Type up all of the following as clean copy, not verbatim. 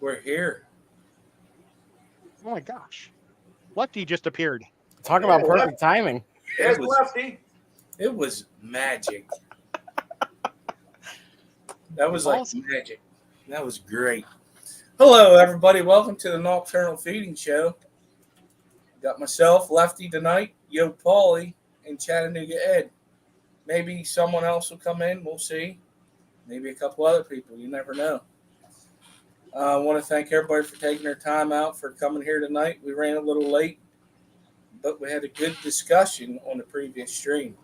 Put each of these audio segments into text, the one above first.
We're here. Oh my gosh. Lefty just appeared. Talk about perfect timing. Yes, Lefty. It was magic. That was like Awesome. magic. That was great. Hello, everybody. Welcome to the Nocturnal Feeding Show. Got myself, Lefty, tonight, Yo Paulie, and Chattanooga Ed. Maybe someone else will come in. We'll see. Maybe a couple other people. You never know. I want to thank everybody for taking their time out for coming here tonight. We ran a little late, but we had a good discussion on the previous stream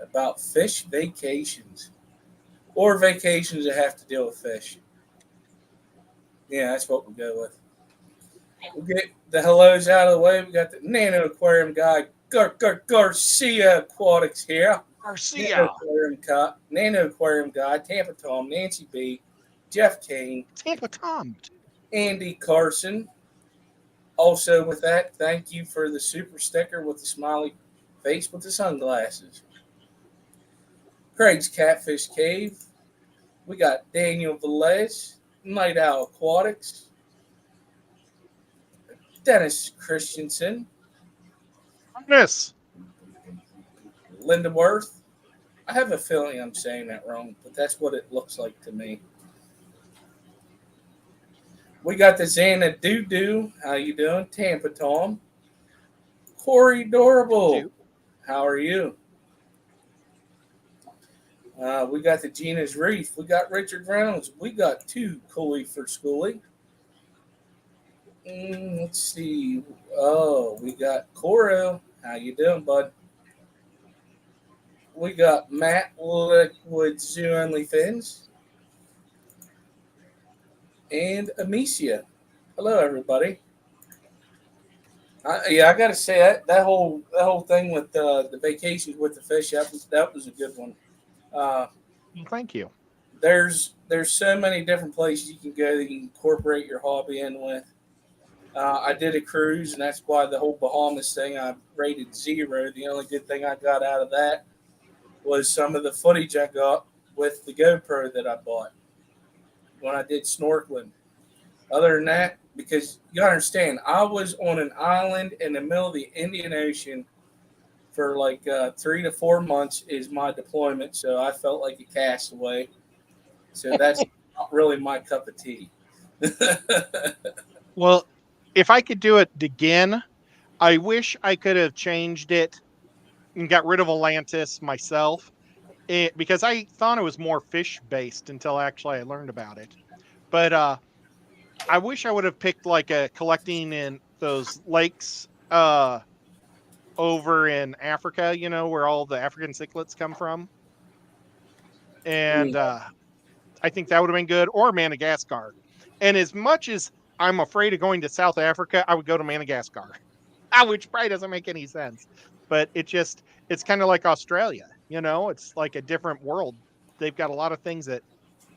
about fish vacations or vacations that have to deal with fish. Yeah, that's what we'll go with. We'll get the hellos out of the way. We got the Nano Aquarium guy, Garcia Aquatics here. Garcia. Nano Aquarium guy, Tampa Tom, Nancy B, Jeff Kane, Tampa Tom. Andy Carson. Also with that, thank you for the super sticker with the smiley face with the sunglasses. Craig's Catfish Cave. We got Daniel Velez, Night Owl Aquatics. Dennis Christensen. Yes. Linda Worth. I have a feeling I'm saying that wrong, but that's what it looks like to me. We got the Xana Doo. How you doing? Tampa Tom. Corey Dorable. How are you? We got the Gina's Reef. We got Richard Reynolds. We got two Cooley for Schoolie. Let's see. Oh, we got Coro. How you doing, bud? We got Matt Liquid Zoo Only Fins. And Amicia. Hello, everybody. I got to say that whole thing with the vacations with the fish, that was a good one. Thank you. There's so many different places you can go that you can incorporate your hobby in with. I did a cruise, and that's why the whole Bahamas thing I rated 0. The only good thing I got out of that was some of the footage I got with the GoPro that I bought when I did snorkeling. Other than that, because you understand, I was on an island in the middle of the Indian Ocean for like 3 to 4 months is my deployment, so I felt like a castaway. So that's not really my cup of tea. Well, if I could do it again, I wish I could have changed it and got rid of Atlantis myself, because I thought it was more fish-based until actually I learned about it. But I wish I would have picked like a collecting in those lakes over in Africa, where all the African cichlids come from. And I think that would have been good, or Madagascar. And as much as I'm afraid of going to South Africa, I would go to Madagascar, which probably doesn't make any sense. But it's kind of like Australia, it's like a different world. They've got a lot of things that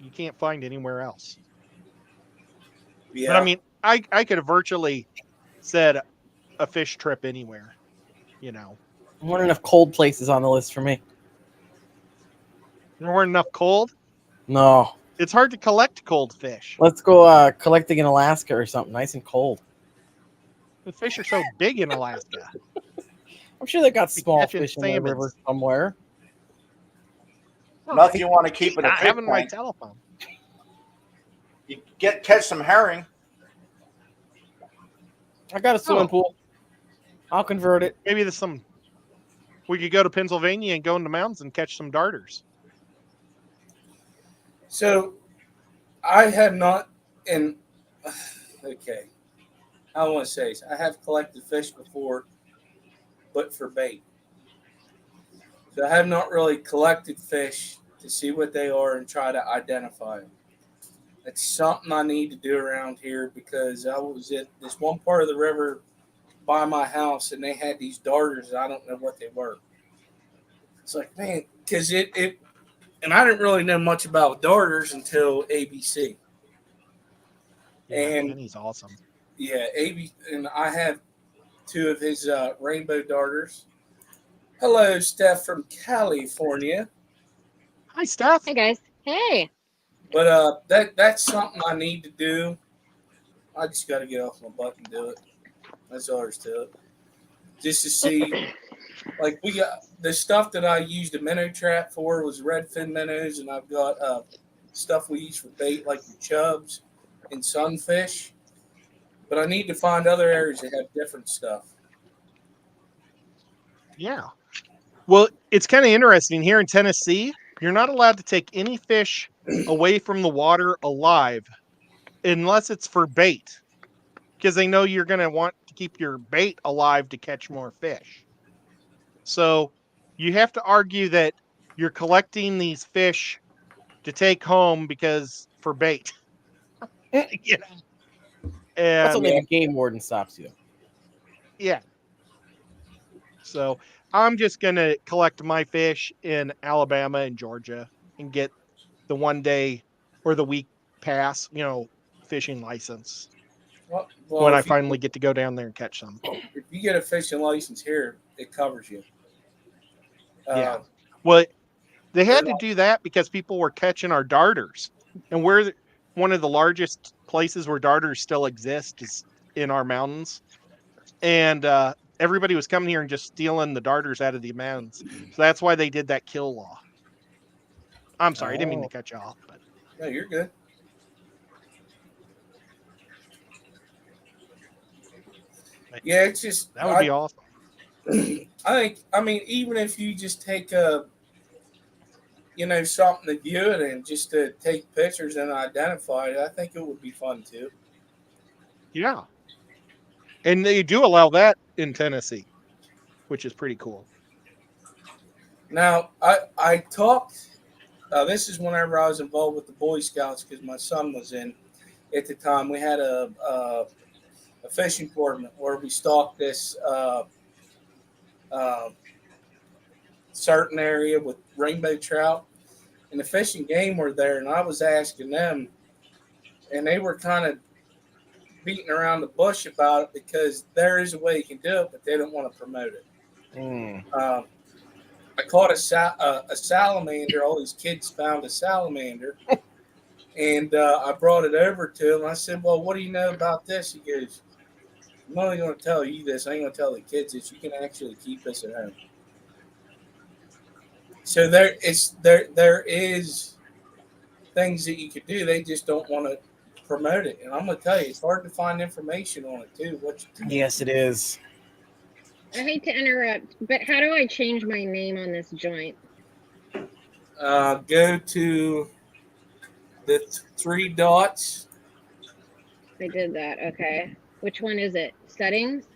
you can't find anywhere else. Yeah. But I mean, I could have virtually said a fish trip anywhere, There weren't enough cold places on the list for me. There weren't enough cold? No. It's hard to collect cold fish. Let's go collecting in Alaska or something nice and cold. The fish are so big in Alaska. I'm sure they got small fish in the river somewhere. Nothing you want to keep in a fish having my tank. telephone. You catch some herring. I got a swimming pool. I'll convert it. Maybe there's some. We could go to Pennsylvania and go in the mountains and catch some darters. So, I have not, okay, I want to say this. I have collected fish before, but for bait. So I have not really collected fish to see what they are and try to identify them. It's something I need to do around here because I was at this one part of the river by my house and they had these darters and I don't know what they were. It's like, man, because and I didn't really know much about darters until ABC. Yeah, and he's awesome. Yeah, and I have 2 of his rainbow darters. Hello, Steph from California. Hi, Steph. Hey, guys. Hey. But that's something I need to do. I just got to get off my butt and do it. That's all there's to it. Just to see, like we got the stuff that I used a minnow trap for was redfin minnows, and I've got stuff we use for bait like your chubs and sunfish. But I need to find other areas that have different stuff. Yeah. Well, it's kind of interesting here in Tennessee. You're not allowed to take any fish away from the water alive unless it's for bait, because they know you're going to want to keep your bait alive to catch more fish. So you have to argue that you're collecting these fish to take home because for bait. You know? That's And only the game warden stops you. yeah. So I'm just going to collect my fish in Alabama and Georgia and get the 1 day or the week pass, fishing license Well, when I finally get to go down there and catch some. If you get a fishing license here, it covers you. Yeah. Well, they had to do that because people were catching our darters. And we're one of the largest places where darters still exist is in our mountains. And everybody was coming here and just stealing the darters out of the mountains. So that's why they did that kill law. I'm sorry, I didn't mean to cut you off. But no, you're good. Yeah, it's just that would be awesome. I mean, even if you just take something to view it and just to take pictures and identify it, I think it would be fun too. Yeah. And they do allow that in Tennessee, which is pretty cool. Now, I talked, this is whenever I was involved with the Boy Scouts because my son was in at the time. We had a fishing tournament where we stalked this certain area with rainbow trout, and the Fish and Game were there, and I was asking them, and they were kind of beating around the bush about it because there is a way you can do it, but they don't want to promote it. I caught a salamander. All these kids found a salamander, and I brought it over to him. I said, "Well, what do you know about this?" He goes, "I'm only going to tell you this. I ain't going to tell the kids this. You can actually keep this at home." So there is things that you could do. They just don't want to promote it. And I'm going to tell you, it's hard to find information on it too. Yes, it is. I hate to interrupt, but how do I change my name on this joint? Go to the 3 dots. I did that. Okay. Which one is it? Settings?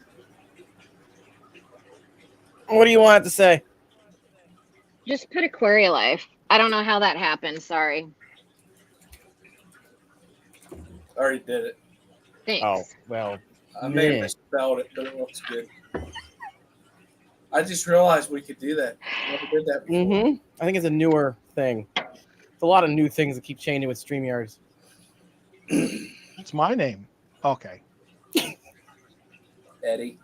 What do you want it to say? Just put Aquaria Life. I don't know how that happened. Sorry. Already did it. Thanks. Oh, well. I may have misspelled it, but it looks good. I just realized we could do that. Never did that before. I think it's a newer thing. It's a lot of new things that keep changing with StreamYards. What's my name? Okay. Eddie.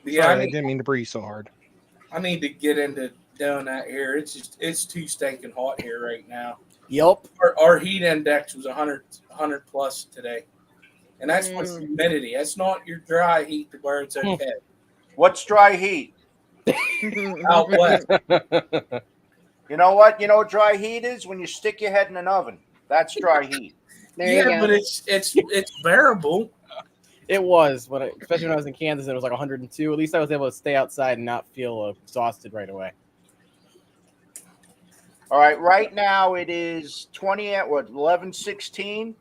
Yeah, I didn't mean to breathe so hard. I need to get into doing that here. It's too stinking hot here right now. Yep. Our heat index was 100 plus today. And that's with humidity. That's not your dry heat to where it's okay. What's dry heat? Out west. You know what? You know what dry heat is? When you stick your head in an oven. That's dry heat. Yeah, but it's bearable. It was, especially when I was in Kansas and it was like 102. At least I was able to stay outside and not feel exhausted right away. All right, right now it is 11:16,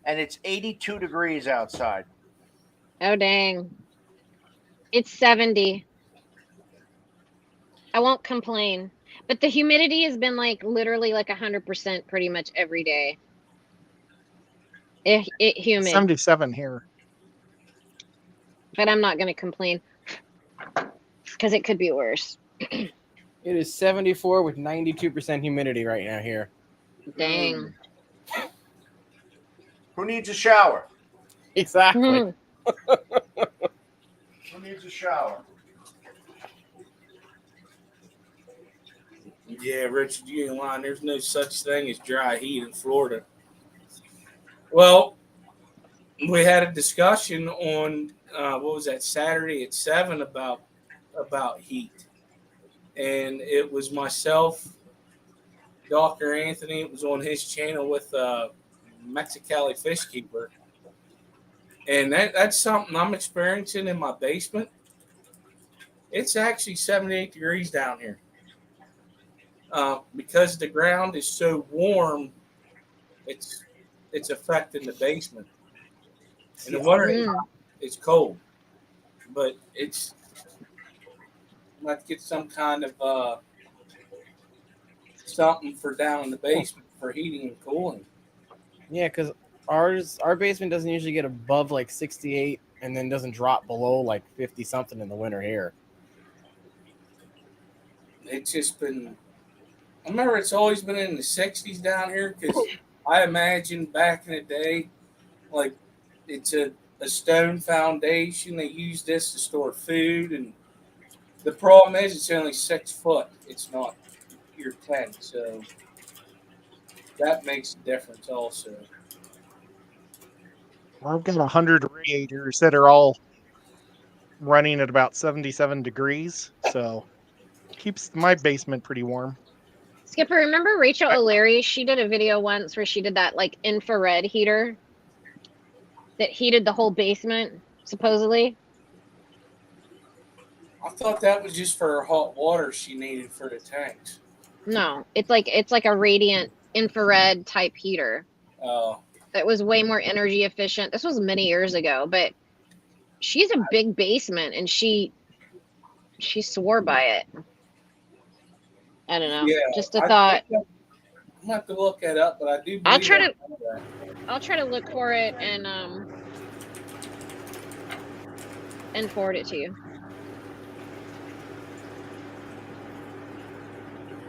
and it's 82 degrees outside. Oh, dang. It's 70. I won't complain. But the humidity has been literally 100% pretty much every day. It humid. 77 here. But I'm not going to complain because it could be worse. It is 74 with 92% humidity right now here. Dang. Who needs a shower? Exactly. Who needs a shower? Yeah, Richard, you ain't lying. There's no such thing as dry heat in Florida. Well, we had a discussion on what was that Saturday at 7 about heat, and it was myself, Dr. Anthony. It was on his channel with Mexicali Fish Keeper, and that's something I'm experiencing in my basement. It's actually 78 degrees down here because the ground is so warm. It's affecting the basement. In the winter, Mm. it's cold, but it's let's get some kind of something for down in the basement for heating and cooling. Yeah, because our basement doesn't usually get above like 68 and then doesn't drop below like 50 something in the winter here. It's just been. I remember it's always been in the 60s down here because I imagine back in the day, like it's a stone foundation. They use this to store food, and the problem is it's only 6 foot. It's not your 10, so that makes a difference also. Well, I've got 100 radiators that are all running at about 77 degrees, so keeps my basement pretty warm. Skipper, remember Rachel O'Leary? She did a video once where she did that like infrared heater that heated the whole basement, supposedly. I thought that was just for her hot water she needed for the tanks. No, it's like a radiant infrared type heater Oh, that was way more energy efficient. This was many years ago, but she's a big basement and she swore by it. I don't know. yeah. Just a thought. I'm gonna have to look that up, but I do. I'll Believe try I to know that. I'll try to look for it and forward it to you.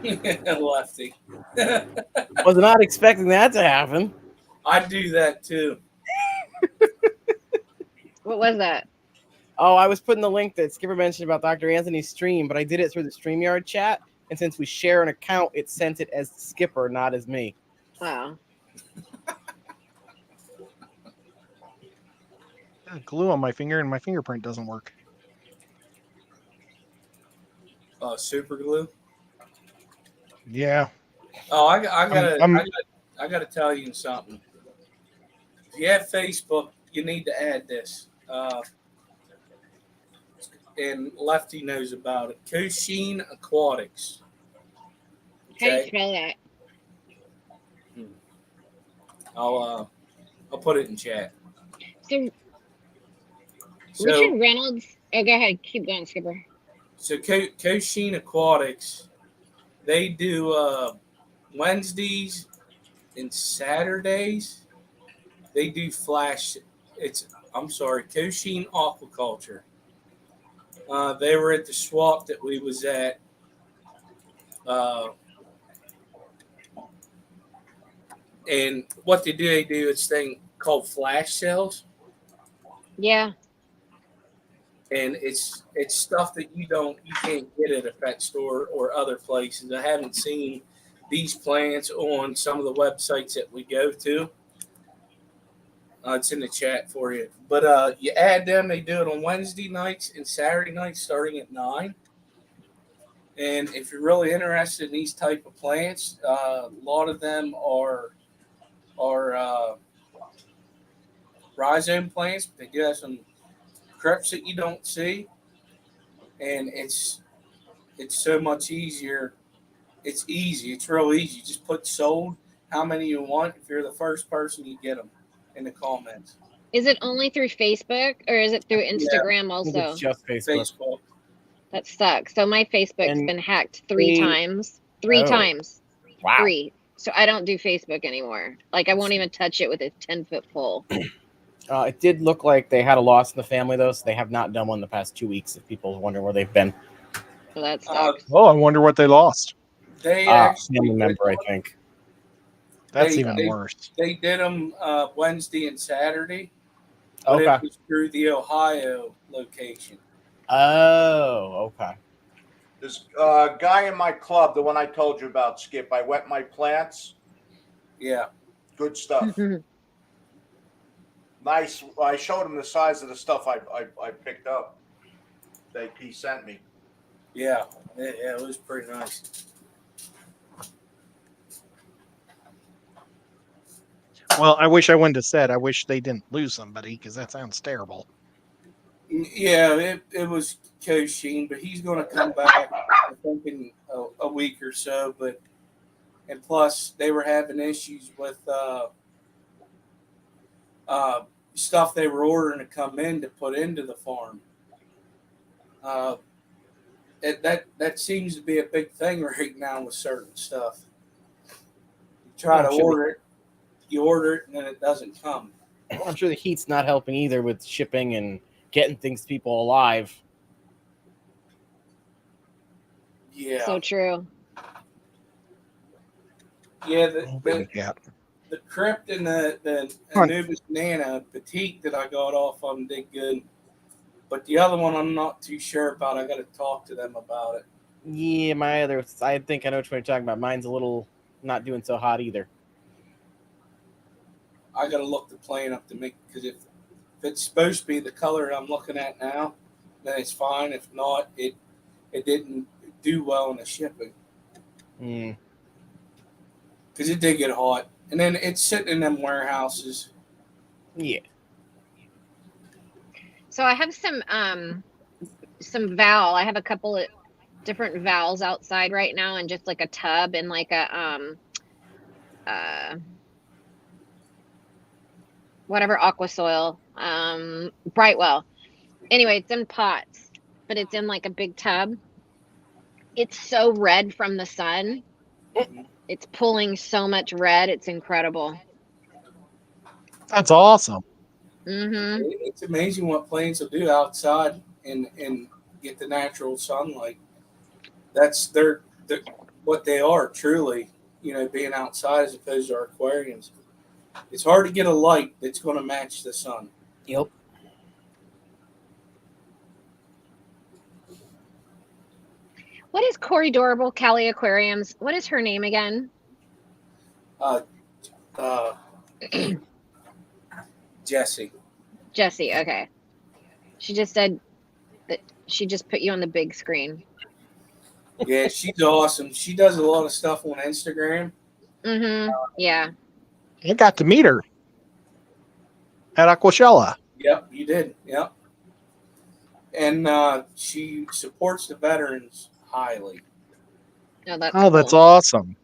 Lefty. Was not expecting that to happen. I do that too. What was that? Oh, I was putting the link that Skipper mentioned about Dr. Anthony's stream, but I did it through the StreamYard chat. And since we share an account, it sent it as Skipper, not as me. Wow. Got glue on my finger and my fingerprint doesn't work. Super glue. Yeah. Oh, I I'm- gotta tell you something. If you have Facebook, you need to add this. And Lefty knows about it. Kosheen Aquatics. How do you Okay, spell that? I'll put it in chat. So So, Richard Reynolds. Oh, go ahead. Keep going, Skipper. so Kosheen Aquatics, they do Wednesdays and Saturdays. They do flash. Kosheen Aquaculture. They were at the swap that we was at. And what they do is thing called flash sales, Yeah. and it's stuff that you can't get at a pet store or other places. I haven't seen these plants on some of the websites that we go to. It's in the chat for you. But you add them. They do it on Wednesday nights and Saturday nights starting at 9. And if you're really interested in these type of plants, a lot of them are rhizome plants, but they do have some creps that you don't see. And it's so much easier. It's easy. It's real easy. You just put sold, how many you want. If you're the first person, you get them in the comments. Is it only through Facebook or is it through Instagram I think also? it's just Facebook. Facebook. That sucks. So my Facebook's And been hacked 3 they- times. 3 Oh. times. Wow. 3. So I don't do Facebook anymore. Like I won't even touch it with a 10-foot pole. It did look like they had a loss in the family, though, so they have not done one the past 2 weeks if people are wondering where they've been. So that sucks. Oh, I wonder what they lost. They Family actually member, I think. That's They- even worse. they did them Wednesday and Saturday, but Okay. it was through the Ohio location. Oh, okay. This guy in my club, the one I told you about, Skip. I wet my plants. Yeah. Good stuff. Nice. I showed him the size of the stuff I picked up that he sent me. Yeah. It was pretty nice. Well, I wish I wouldn't have said. I wish they didn't lose somebody because that sounds terrible. Yeah, it was Coach Sheen, but he's going to come back, I think, in a week or so. And plus, they were having issues with stuff they were ordering to come in to put into the farm. That seems to be a big thing right now with certain stuff. You try to order it, you order it, and then it doesn't come. I'm sure the heat's not helping either with shipping and getting things to people alive. Yeah. So true. Yeah, The the Crypt and the Anubis Nana Petite that I got off of them did good. But the other one I'm not too sure about. I got to talk to them about it. Yeah, I think I know which one you're talking about. Mine's a little not doing so hot either. I got to look the plane up to make, because if it's supposed to be the color I'm looking at now, then it's fine. If not, it didn't do well in the shipping because it did get hot, and then it's sitting in them warehouses. Yeah. So I have some Val. I have a couple of different Vals outside right now, and just like a tub and like a whatever aqua soil, Brightwell. Anyway, it's in pots, but it's in like a big tub. It's so red from the sun. It's pulling so much red. It's incredible. That's awesome. Mm-hmm. It's amazing what plants will do outside and get the natural sunlight. That's what they are truly. Being outside as opposed to our aquariums. It's hard to get a light that's going to match the sun. Yep. What is Corey Dorable, Cali Aquariums? What is her name again? Jessie. Jessie, okay. She just said that she just put you on the big screen. Yeah, she's awesome. She does a lot of stuff on Instagram. Mm-hmm. Yeah. I got to meet her at Aquashella. Yep, you did. Yep. And she supports the veterans highly. No, that's That's cool. awesome.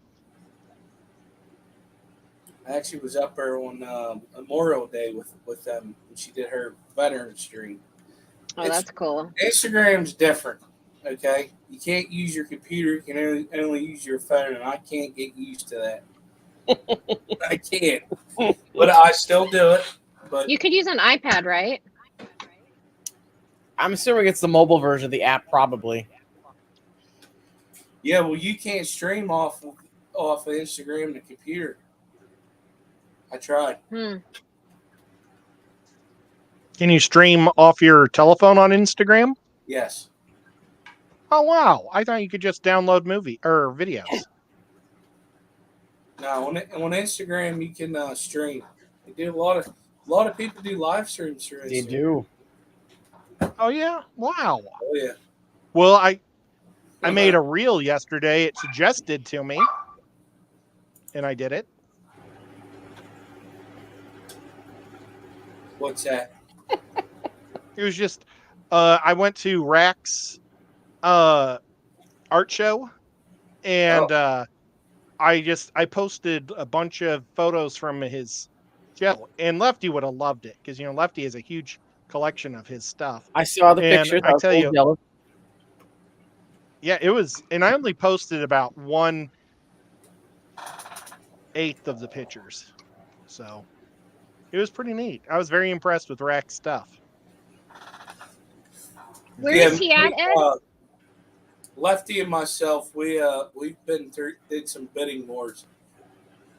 I actually was up there on Memorial Day with them when she did her veteran stream. Oh, that's cool. Instagram's different, okay? You can't use your computer. You can only use your phone, and I can't get used to that. I can't. But I still do it. But You could use an iPad, right? I'm assuming it's the mobile version of the app, probably. yeah, well, you can't stream off of Instagram and the computer. I tried. Can you stream off your telephone on Instagram? Yes. Oh wow! I thought you could just download movie or videos. No, on Instagram you can stream. They do a lot of people do live streams through Instagram. They do. Oh yeah! Wow. Oh yeah. Well, I made a reel yesterday. It suggested to me, and I did it. What's that? It was just I went to Rack's art show, and I posted a bunch of photos from his show, and Lefty would have loved it because Lefty has a huge collection of his stuff. I saw the And pictures. I tell you, jealous. yeah, it was, and I only posted about 1/8 of the pictures, so it was pretty neat. I was very impressed with Rack's stuff. Where is he at, Ed? Lefty and myself, we've been through, did some bidding wars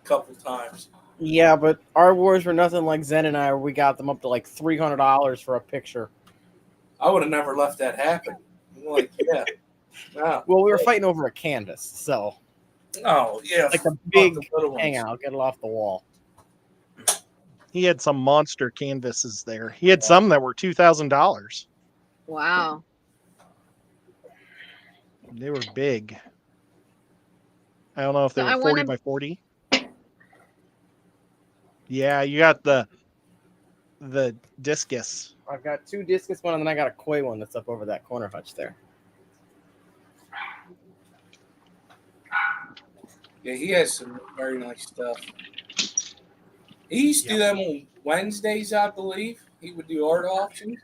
a couple times. Yeah, but our wars were nothing like Zen and I, where we got them up to like $300 for a picture. I would have never left that happen. I'm like, yeah. Oh, Well, we were great. fighting over a canvas, so Oh, yeah. like a fuck big the little ones. hangout, get it off the wall. He had some monster canvases there. He had some that were $2,000. Wow. They were big. I don't know if they So were I 40 wanna by 40. Yeah, you got the discus. I've got 2 discus one, and then I got a koi one that's up over that corner hutch there. Yeah, he has some very nice stuff. He used to do them on Wednesdays, I believe. He would do art auctions.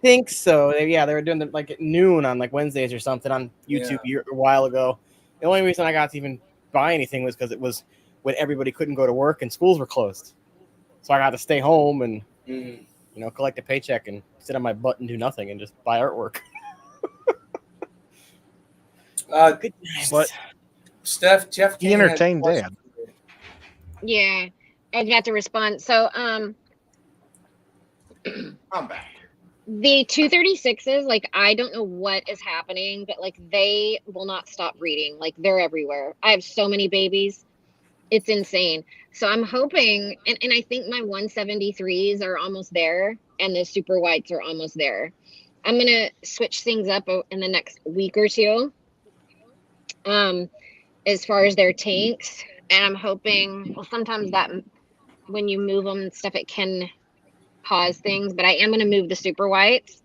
Think so. They were doing them like at noon on like Wednesdays or something on YouTube a while ago. The only reason I got to even buy anything was because it was when everybody couldn't go to work and schools were closed. So I got to stay home and collect a paycheck and sit on my butt and do nothing and just buy artwork. Good times. But Jeff he Kane has entertained questions. Dad. Yeah, I was about to respond. So, I'm back. the 236s, like, I don't know what is happening, but like they will not stop breeding. Like, they're everywhere. I have so many babies. It's insane. So I'm hoping, and I think my 173s are almost there, and the super whites are almost there. I'm gonna switch things up in the next week or two. As far as their tanks, and I'm hoping, well, sometimes that when you move them and stuff, it can pause things, but I am going to move the super whites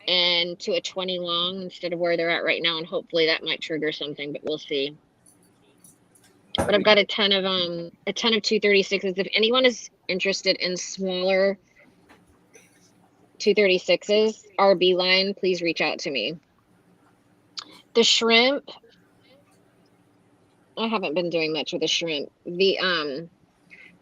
and to a 20 long instead of where they're at right now, and hopefully that might trigger something, but we'll see. But I've got a ton of 236s. If anyone is interested in smaller 236s, RB line, please reach out to me. The shrimp, I haven't been doing much with the shrimp. The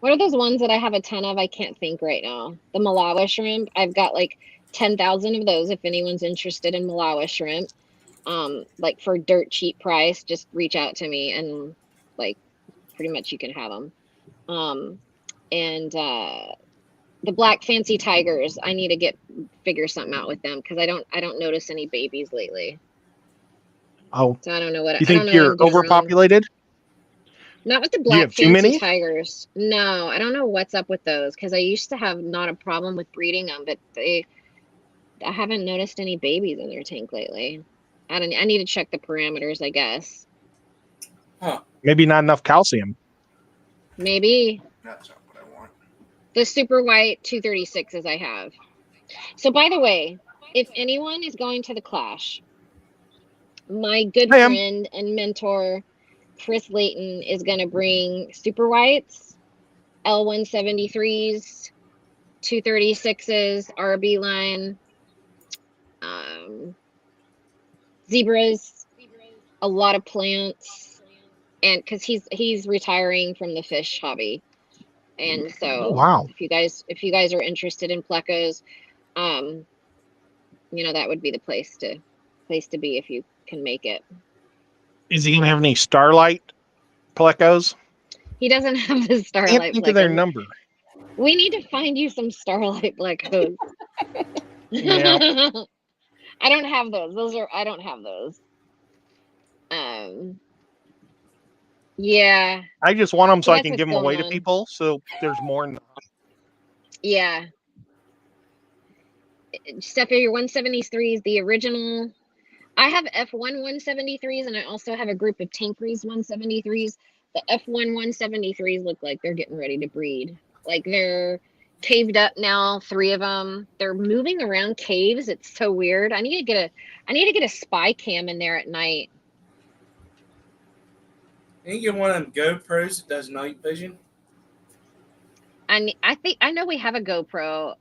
what are those ones that I have a ton of? I can't think right now. The Malawi shrimp. I've got like 10,000 of those. If anyone's interested in Malawi shrimp, like for dirt cheap price, just reach out to me and like pretty much you can have them. And the black fancy tigers, I need to figure something out with them because I don't notice any babies lately. Oh, So I don't know what you I don't think know you're what I'm doing wrong. overpopulated? Not with the Do you black have too fancy many? tigers. No, I don't know what's up with those because I used to have not a problem with breeding them, but I haven't noticed any babies in their tank lately. I need to check the parameters, I guess. Huh. Maybe not enough calcium. Maybe. That's not what I want. The super white 236s I have. So by the way, if anyone is going to the Clash, my good I am. friend and mentor Chris Layton is going to bring super whites, L173s, 236s, RB line, zebras, a lot of plants, and because he's retiring from the fish hobby, and so Oh, wow. if you guys are interested in plecos, that would be the place to be if you can make it. Is he gonna have any starlight plecos? He doesn't have the Can't starlight think of their plecos. number. We need to find you some starlight plecos. Yeah. I don't have those. I don't have those. Yeah. I just want them so I That's can what's give them away going to on. people. So there's more. Yeah. Steffi, your 173s, the original. I have F1 173s, and I also have a group of Tankeries 173s. The F1 173s look like they're getting ready to breed. Like they're caved up now, 3 of them. They're moving around caves. It's so weird. I need to get a spy cam in there at night. Can you get one of them GoPros that does night vision? I think I know we have a GoPro.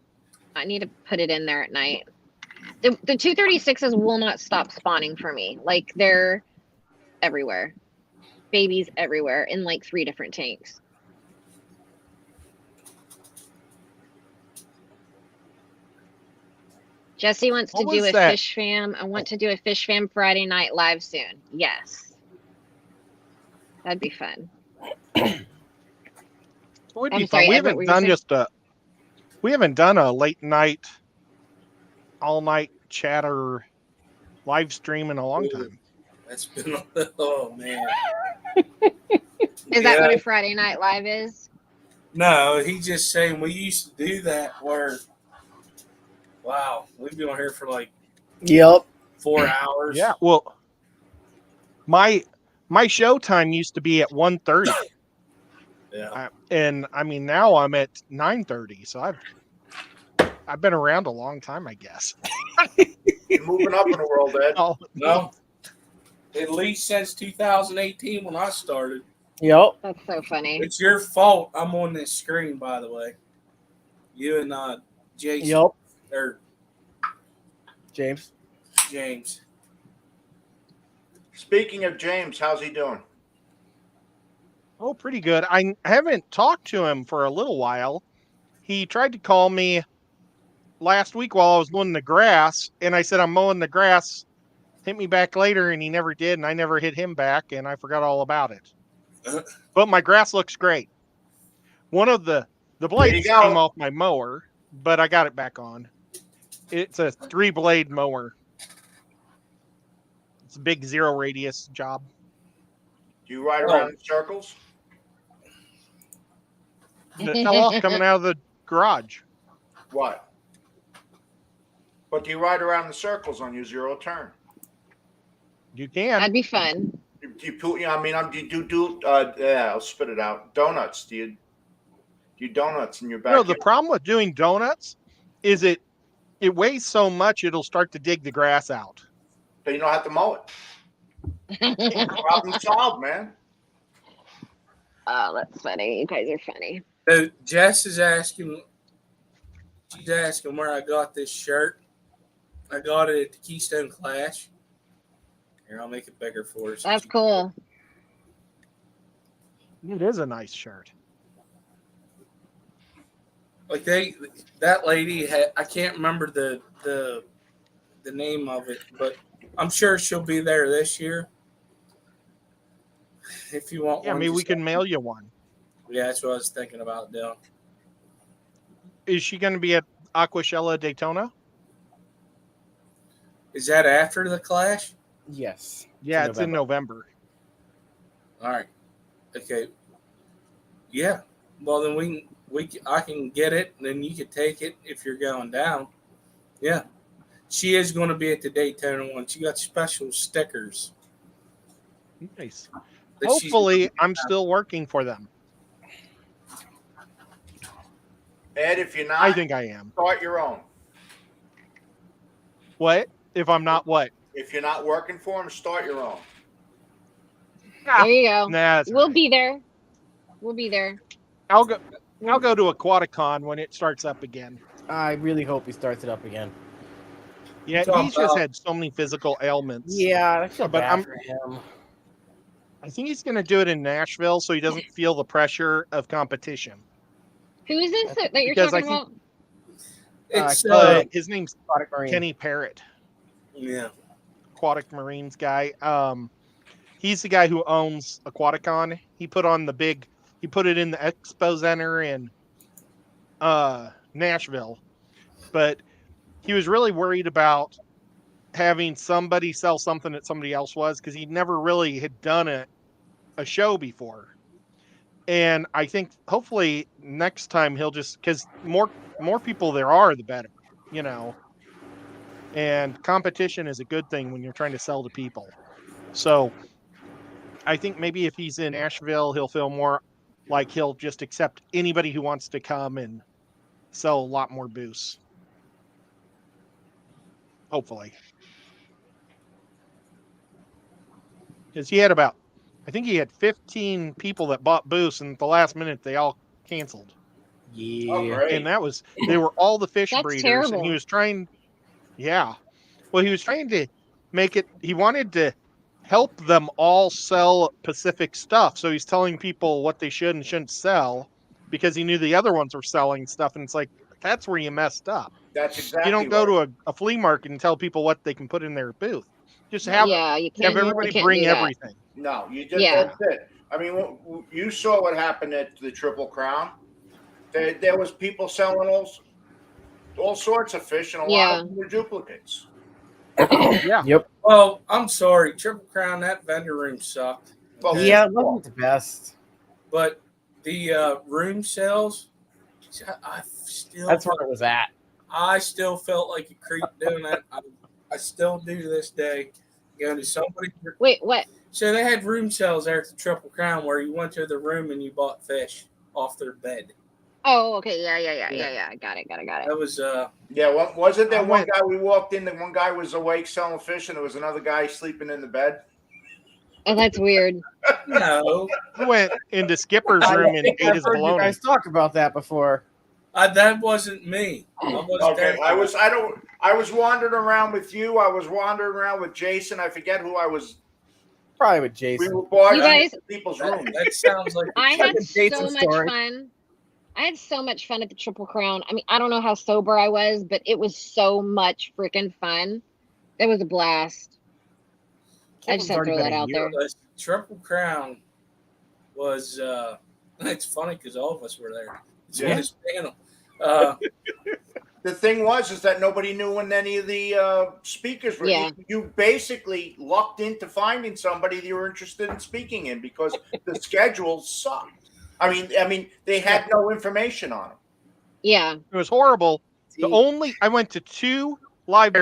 I need to put it in there at night. The 236s will not stop spawning for me. Like they're everywhere. Babies everywhere in like 3 different tanks. Jesse wants to do a fish fam. I want to do a fish fam Friday night live soon. Yes. That'd be fun. It would be I'm fun. sorry, We Ed, what haven't were you done saying? we haven't done a late night, all night chatter live stream in a long time. That's been, oh man. Is that what a Friday Night Live is? No, he's just saying we used to do that where, wow, we've been on here for like Yep. 4 hours. Yeah, well, my show time used to be at 1:30. Yeah. And I mean now I'm at 9:30, so I've been around a long time, I guess. You're moving up in the world, Ed. Oh, No, at least since 2018 when I started. Yep. That's so funny. It's your fault I'm on this screen, by the way. You and Jason. Yep. Or James. James. Speaking of James, how's he doing? oh, pretty good. I haven't talked to him for a little while. He tried to call me last week while I was mowing the grass, and I said I'm mowing the grass. Hit me back later, and he never did, and I never hit him back, and I forgot all about it. But my grass looks great. One of the blades go. came off my mower, but I got it back on. It's a 3-blade mower. It's a big 0 radius job. Do you ride around in circles? It fell off coming out of the garage. What? But do you ride around in circles on your zero turn? You can. That'd be fun. Do you put? I mean, do you do? Yeah, I'll spit it out. Donuts. Do you donuts in your back? No, the problem with doing donuts is it weighs so much it'll start to dig the grass out. So you don't have to mow it. Problem solved, man. Oh, that's funny. You guys are funny. So Jess is asking. She's asking where I got this shirt. I got it at the Keystone Clash. Here, I'll make it bigger for us. That's cool. It is a nice shirt. Like that lady had. I can't remember the name of it, but I'm sure she'll be there this year. If you want Yeah, one, maybe we just- can mail you one. Yeah, that's what I was thinking about doing. Is she going to be at Aquashella Daytona? Is that after the Clash? Yes. Yeah, it's in November. All right. Okay. Yeah. Well, then I can get it, and then you can take it if you're going down. Yeah. She is going to be at the Daytona one. She got special stickers. Nice. that she's- Hopefully, I'm still working for them. Ed, if you're not, I think I am. start your own. What? If I'm not what? If you're not working for them, start your own. There you go. Nah, that's We'll right. be there. We'll be there. I'll go to Aquaticon when it starts up again. I really hope he starts it up again. Yeah, Talk he's just about- had so many physical ailments. Yeah, I feel But bad I'm- for him. I think he's going to do it in Nashville so he doesn't feel the pressure of competition. Who is this that you're Because I talking think- about? It's His name's Aquatic Marine. Kenny Parrott, yeah. Aquatic Marines guy. He's the guy who owns Aquaticon. He put it in the Expo Center in Nashville. But he was really worried about having somebody sell something that somebody else was because he never really had done a show before. And I think hopefully next time he'll just, because more people there are, the better, you know. And competition is a good thing when you're trying to sell to people. So I think maybe if he's in Nashville, he'll feel more like he'll just accept anybody who wants to come and sell a lot more booths. Hopefully. Because he had I think he had 15 people that bought booths, and at the last minute they all canceled. Yeah. Oh, great. And they were all the fish That's breeders. terrible. And he was trying, yeah. Well, he was trying to make it, he wanted to help them all sell Pacific stuff. So he's telling people what they should and shouldn't sell because he knew the other ones were selling stuff. And it's like, that's where you messed up. That's exactly. You don't go right. to a flea market and tell people what they can put in their booth. Just have Yeah, you can't. have you everybody can't bring do that. everything. No, you just Yeah. that's it. I mean, you saw what happened at the Triple Crown. There was people selling all sorts of fish, and a lot of them were duplicates. Yeah. Yep. Well, Well, I'm sorry, Triple Crown. That vendor room sucked. Well, Okay? Yeah, it wasn't the best. But the room sales, I still That's where it was at. I still felt like a creep doing that. I still do to this day. Going to somebody. Wait, what? So they had room sales there at the Triple Crown where you went to the room and you bought fish off their bed. Oh, okay. Yeah. Got it. That was yeah. Wasn't there I one went- guy we walked in? That one guy was awake selling fish, and there was another guy sleeping in the bed. Oh, that's weird. no. I went into Skipper's I room and think ate I've his heard you bologna. guys talk about that before. That wasn't me. I wasn't Okay, there. I was wandering around with you. I was wandering around with Jason. I forget who I was. Probably with We Jason. were barging You guys- into people's That, rooms. that sounds like I like had a Jason so much story. fun. I had so much fun at the Triple Crown. I mean, I don't know how sober I was, but it was so much freaking fun. It was a blast. I just had to throw that out there. the Triple Crown was. It's funny because all of us were there. It's Yeah. on this panel. The thing was that nobody knew when any of the speakers were. Yeah. You basically lucked into finding somebody that you were interested in speaking in because the schedule sucked. I mean, they had no information on them. Yeah. It was horrible. See, I went to 2 live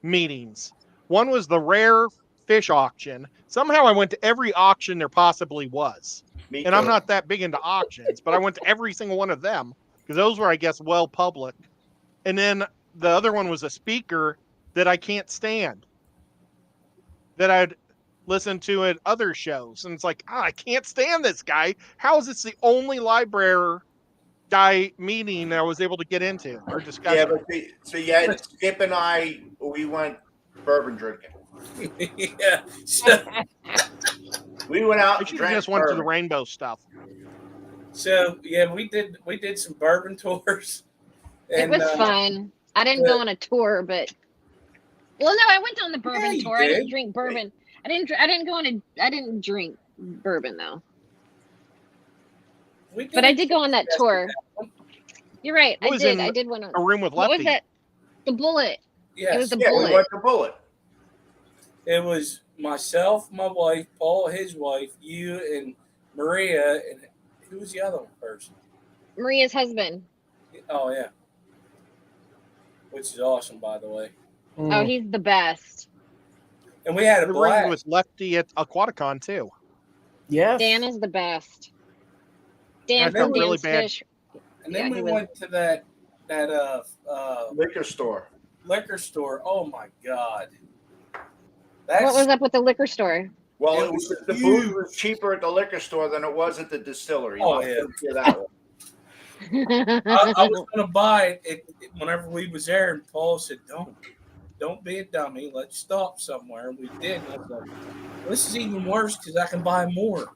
meetings. One was the rare fish auction. Somehow I went to every auction there possibly was. Me And I'm too. not that big into auctions, but I went to every single one of them because those were, I guess, well public. And then the other one was a speaker that I can't stand, that I'd listen to at other shows. And it's like, I can't stand this guy. How is this the only library guy meeting I was able to get into or discuss? Yeah, but Skip and I, we went bourbon drinking. yeah. So, We went out I and should have drank just went to the bourbon. rainbow stuff. yeah, we did some bourbon tours. It was fun. I didn't go on a tour, but well, no, I went on the bourbon you tour. I didn't did. drink bourbon. I didn't drink bourbon though. But I did go on that tour. You're right. I I was did. in I did one on. A room with What was Lefty. that? The Bullet. Yes. It was the Yeah, we Bullet. went to Bullet. It was myself, my wife, Paul, his wife, you, and Maria, and who was the other person? Maria's husband. Oh yeah, which is awesome, by the way. Oh, he's the best. And we had a The blast. room with Lefty at Aquaticon too. yes. Dan is the best. I Dan felt from really Dan's bad. Fish. And then Yeah, we he was- went to that Liquor store. liquor store. Oh my god, What was up with the liquor store? Well, It was the huge. booze was cheaper at the liquor store than it was at the distillery. Oh, I'll yeah. tell you that one. I was gonna buy it whenever we was there, and Paul said, "Don't be a dummy. Let's stop somewhere." And we did. And I was like, "This is even worse because I can buy more."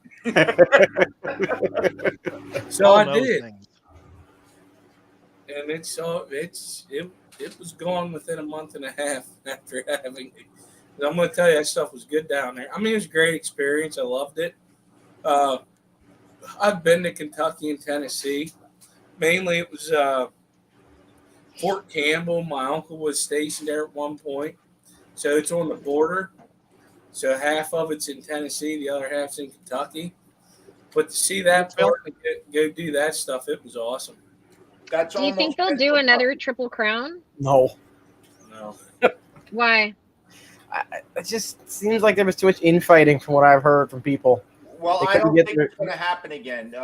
So Paul I knows did, things. and it was gone within a month and a half after having it. And I'm gonna tell you, that stuff was good down there. I mean, it was a great experience. I loved it. I've been to Kentucky and Tennessee. Mainly, it was Fort Campbell. My uncle was stationed there at one point, so it's on the border. So half of it's in Tennessee, the other half's in Kentucky. But to see that Phil? part and go do that stuff, it was awesome. That's Do you think almost they'll do another Triple Crown? No. No, Why? It just seems like there was too much infighting from what I've heard from people. Well, They I couldn't don't get think through- it's going to happen again.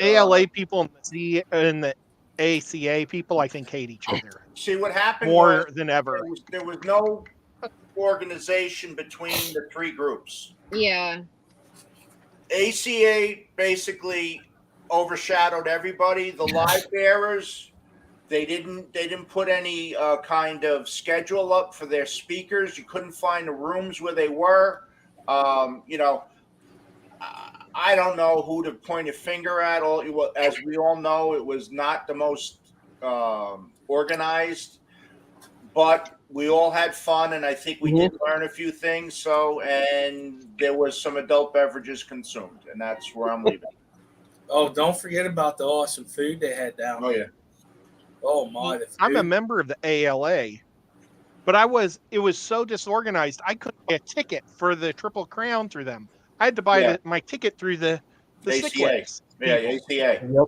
ALA people and the ACA people, I think, hate each other See what happened more was than ever. there was no organization between the three groups. Yeah. ACA basically overshadowed everybody. The live bearers, they didn't put any kind of schedule up for their speakers. You couldn't find the rooms where they were. I don't know who to point a finger at. As we all know, it was not the most organized, but we all had fun, and I think we did learn a few things. So, and there was some adult beverages consumed, and that's where I'm leaving. oh, don't forget about the awesome food they had down there. yeah. Oh my, the food. I'm a member of the ALA, But it was so disorganized. I couldn't get a ticket for the Triple Crown through them. I had to buy my ticket through the ACA. Cichlids Yeah, people. ACA. Yep.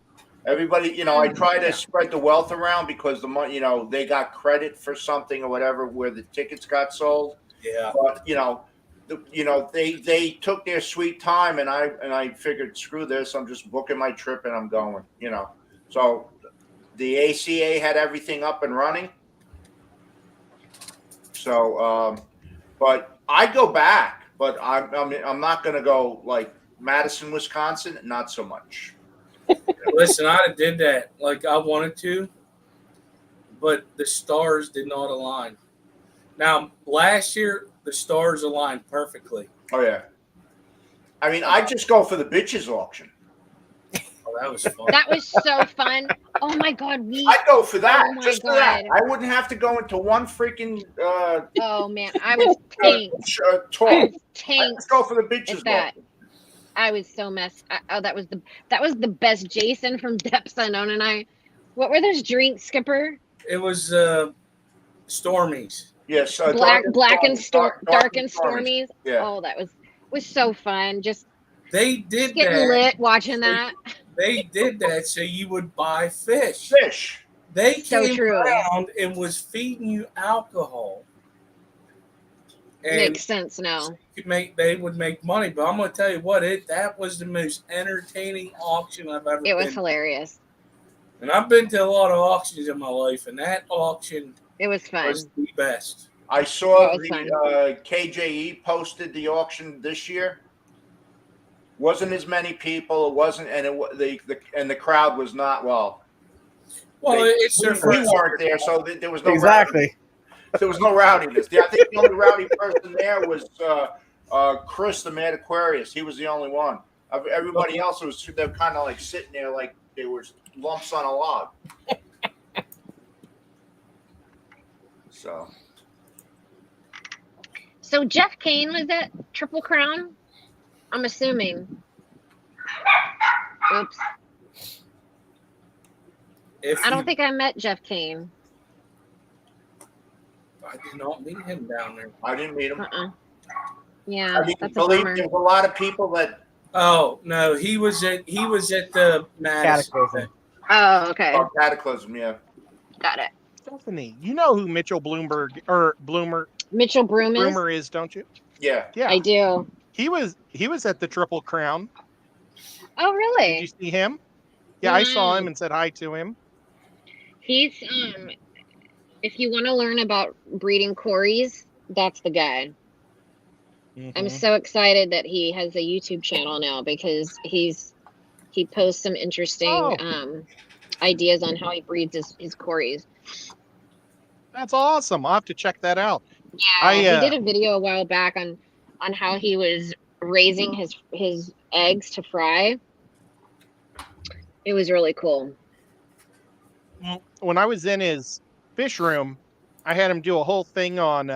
Everybody, I try to spread the wealth around because the money, they got credit for something or whatever where the tickets got sold. Yeah. But they took their sweet time, and I figured, screw this, I'm just booking my trip and I'm going. So the ACA had everything up and running. So, but I go back, but I'm not going to go like Madison, Wisconsin, not so much. Listen, I did that. Like I wanted to, but the stars did not align. Now, last year, the stars aligned perfectly. Oh, yeah. I mean, I just go for the bitches auction. Oh, that was fun. That was so fun. Oh my God, I'd go for that. Oh my just for that. God. I wouldn't have to go into one freaking oh man, I was tanked. talk. I was I'd tanked just go for the bitches at that. auction. I was so messed. That was the best. Jason from Depths Unknown and I. What were those drinks, Skipper? It was Stormies. Yes, Dark and Stormies. Stormies. Yeah. Oh, that was so fun. Just They did getting that. lit watching that. They did that so you would buy fish. They So came true. around and was feeding you alcohol. And Makes sense now. they would make money, but I'm gonna tell you what, that was the most entertaining auction I've ever been. It was hilarious. And I've been to a lot of auctions in my life, and that auction It was fun. was the best. I saw That was the KJE posted the auction this year. Wasn't as many people. It wasn't, and the crowd was not Well, it's their we first. weren't there, so there was no Exactly. There was no rowdiness. I think the only rowdy person there was Chris, the Mad Aquarius. He was the only one. Everybody else was they're kind of like sitting there like they were lumps on a log. So Jeff Kane was at Triple Crown? I'm assuming. Oops. I don't think I met Jeff Kane. I did not meet him down there. I didn't meet him. Yeah, I mean, that's a bummer. there's a lot of people that. Oh no, he was at the Madison. Cataclysm. Oh, okay. Cataclysm, yeah. Got it. Stephanie, you know who Mitchell Bloomer Mitchell Broomer is, don't you? Yeah. Yeah. I do. He was at the Triple Crown. Oh, Did really? you see him? Yeah, I saw him and said hi to him. He's if you want to learn about breeding Corys, that's the guy. I'm so excited that he has a YouTube channel now because he posts some interesting ideas on how he breeds his Corys. That's awesome. I'll have to check that out. Yeah, he did a video a while back on how he was raising his eggs to fry. It was really cool. When I was in his fish room, I had him do a whole thing on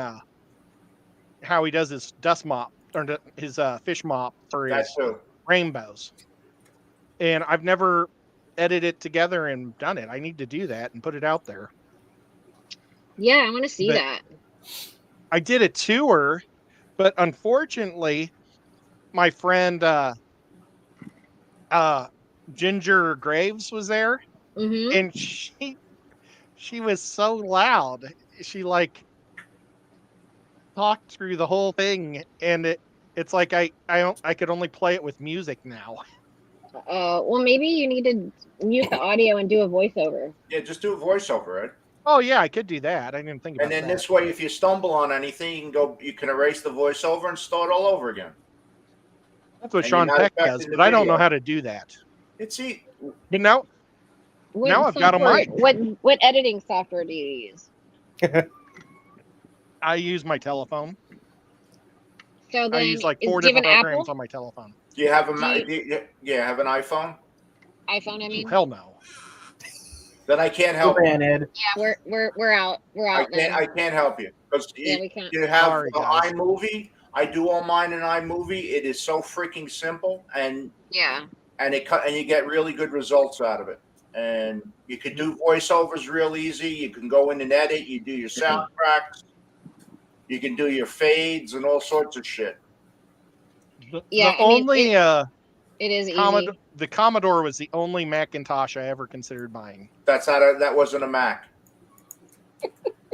how he does his dust mop or his fish mop for his rainbows. And I've never edited it together and done it. I need to do that and put it out there. Yeah, I want to see that. I did a tour, but unfortunately, my friend Ginger Graves was there, and she was so loud. She like talked through the whole thing, and it's like I could only play it with music now. Well, maybe you need to mute the audio and do a voiceover. Yeah, just do a voiceover, right? Oh yeah, I could do that. I didn't think about that. And then this way, if you stumble on anything, you can erase the voiceover and start all over again. That's what Sean Peck does, but I don't know how to do that. But now I've got a mic. What editing software do you use? I use my telephone. So then, I use like 4 do you have different an programs Apple? on my telephone. Do you have have an iPhone? iPhone, I mean. Oh, hell no. Then I can't help you. Ed. Yeah, we're out. We're out. I can't help you because we can't. you have Sorry, guys. iMovie. I do all mine in iMovie. It is so freaking simple, and you get really good results out of it. And you can do voiceovers real easy. You can go in and edit. You do your soundtracks. You can do your fades and all sorts of shit. Yeah, The I mean, only it is easy. the Commodore was the only Macintosh I ever considered buying. That wasn't a Mac.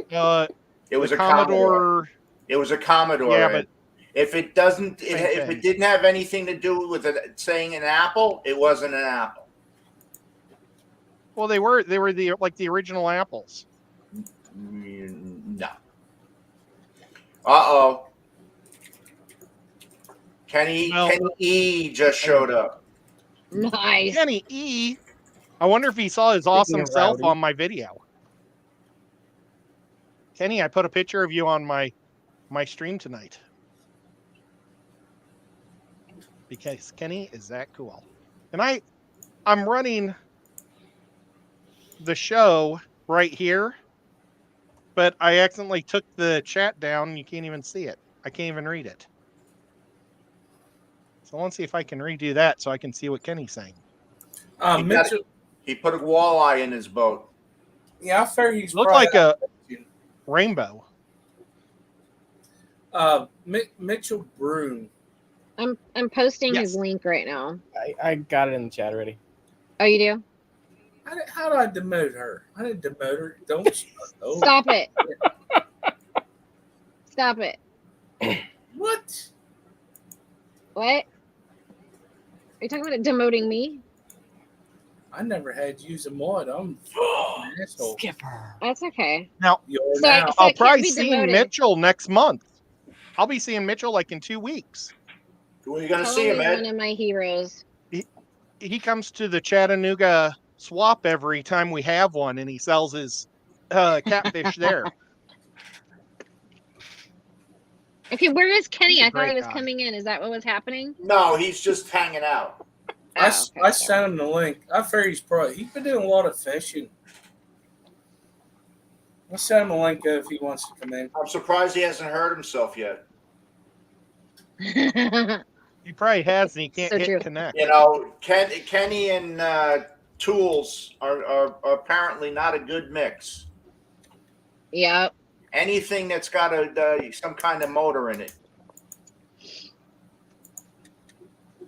It was The a Commodore. Commodore. It was a Commodore. Yeah, Ed. but if it doesn't, Same if thing. it didn't have anything to do with it saying an Apple, it wasn't an Apple. well, they were the original Apples. No. Uh-oh. Kenny E just showed up. Nice. Kenny E. I wonder if he saw his awesome of self rowdy. on my video. Kenny, I put a picture of you on my stream tonight. Because Kenny is that cool. And I'm running the show right here, but I accidentally took the chat down and you can't even see it. I can't even read it. So let's see if I can redo that so I can see what Kenny's saying. Mitchell. He put a walleye in his boat. Yeah, I figure he's Looked probably like a rainbow. Mitchell Broom. I'm posting his Yes. link right now. I got it in the chat already. Oh, you do? How do I demote her? I didn't demote her. Don't. Oh. Stop it. Stop it. What? What? Are you talking about demoting me? I never had to use a mod. I'm an asshole. Skipper. That's okay. Now, You are So I- now. so I'll can't probably be see demoted. Mitchell next month. I'll be seeing Mitchell like in 2 weeks. Who are you going to see him, Totally one Ed? of my heroes. He comes to the Chattanooga swap every time we have one, and he sells his catfish there. Okay, where is Kenny? He's a I thought he great was guy. coming in. Is that what was happening? No, he's just hanging out. I Oh, okay. sent him the link. I figure he's been doing a lot of fishing. I'll send him a link if he wants to come in. I'm surprised he hasn't hurt himself yet. He probably has, and he can't So hit true. connect. You know, Kenny and Tools are apparently not a good mix. Yep. Anything that's got some kind of motor in it.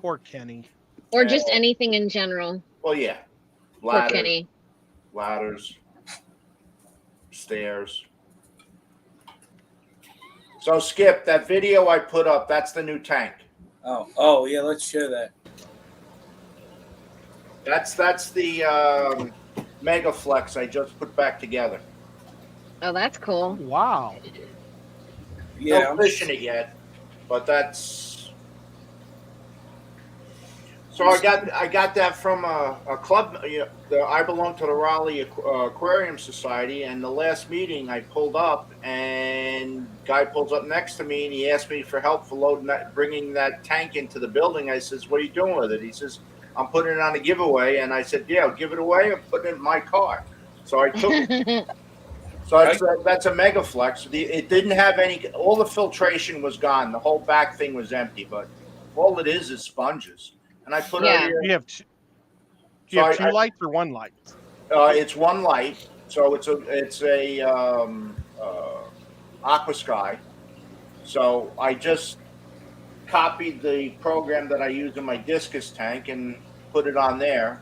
Poor Kenny. Or just anything in general. Well, yeah. Poor Kenny. Ladders, stairs. So, Skip, that video I put up, that's the new tank. Oh yeah, let's show that. That's the Mega Flex I just put back together. Oh, that's cool. Wow. Yeah, No fishing it yet, but that's. So I got that from a club. I belong to the Raleigh Aquarium Society, and the last meeting I pulled up, and guy pulls up next to me, and he asked me for help for bringing that tank into the building. I says, "What are you doing with it?" He says, "I'm putting it on a giveaway," and I said, "Yeah, I'll give it away. I'm putting it in my car." So I took it. So that's a Mega Flex. It didn't have any. All the filtration was gone. The whole back thing was empty, but all it is sponges. And I put Yeah. it here. You have two lights or one light? It's one light, so it's a Aqua Sky. So I just copied the program that I use in my discus tank and put it on there,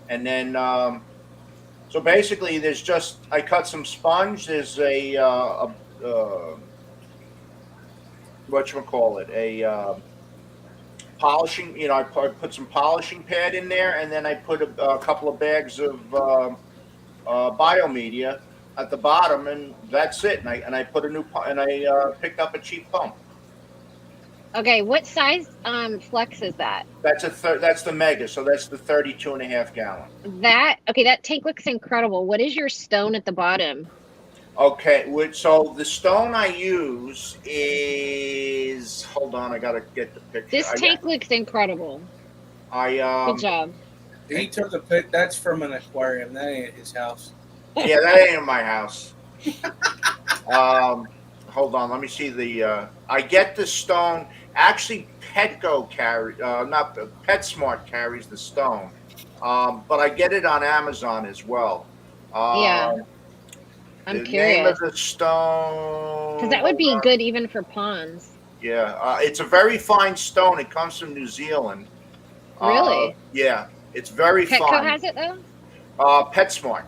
and then so basically I cut some sponge. There's a polishing, I put some polishing pad in there, and then I put a couple of bags of biomedia at the bottom, and that's it. And I put I picked up a cheap pump. Okay, what size flex is that? That's the Mega, so that's the 32.5 gallon. That tank looks incredible. What is your stone at the bottom? Okay, so the stone I use is, hold on, I gotta get the picture. This tank looks incredible. Good job. He took a pic. That's from an aquarium. That ain't at his house. Yeah, that ain't in my house. Hold on, let me see I get the stone. Actually, Petco PetSmart carries the stone, but I get it on Amazon as well. Yeah. I'm the curious. name of the stone Because that would be good even for ponds. Yeah, it's a very fine stone. It comes from New Zealand. Really? Yeah, it's very Petco fine. has it though? PetSmart.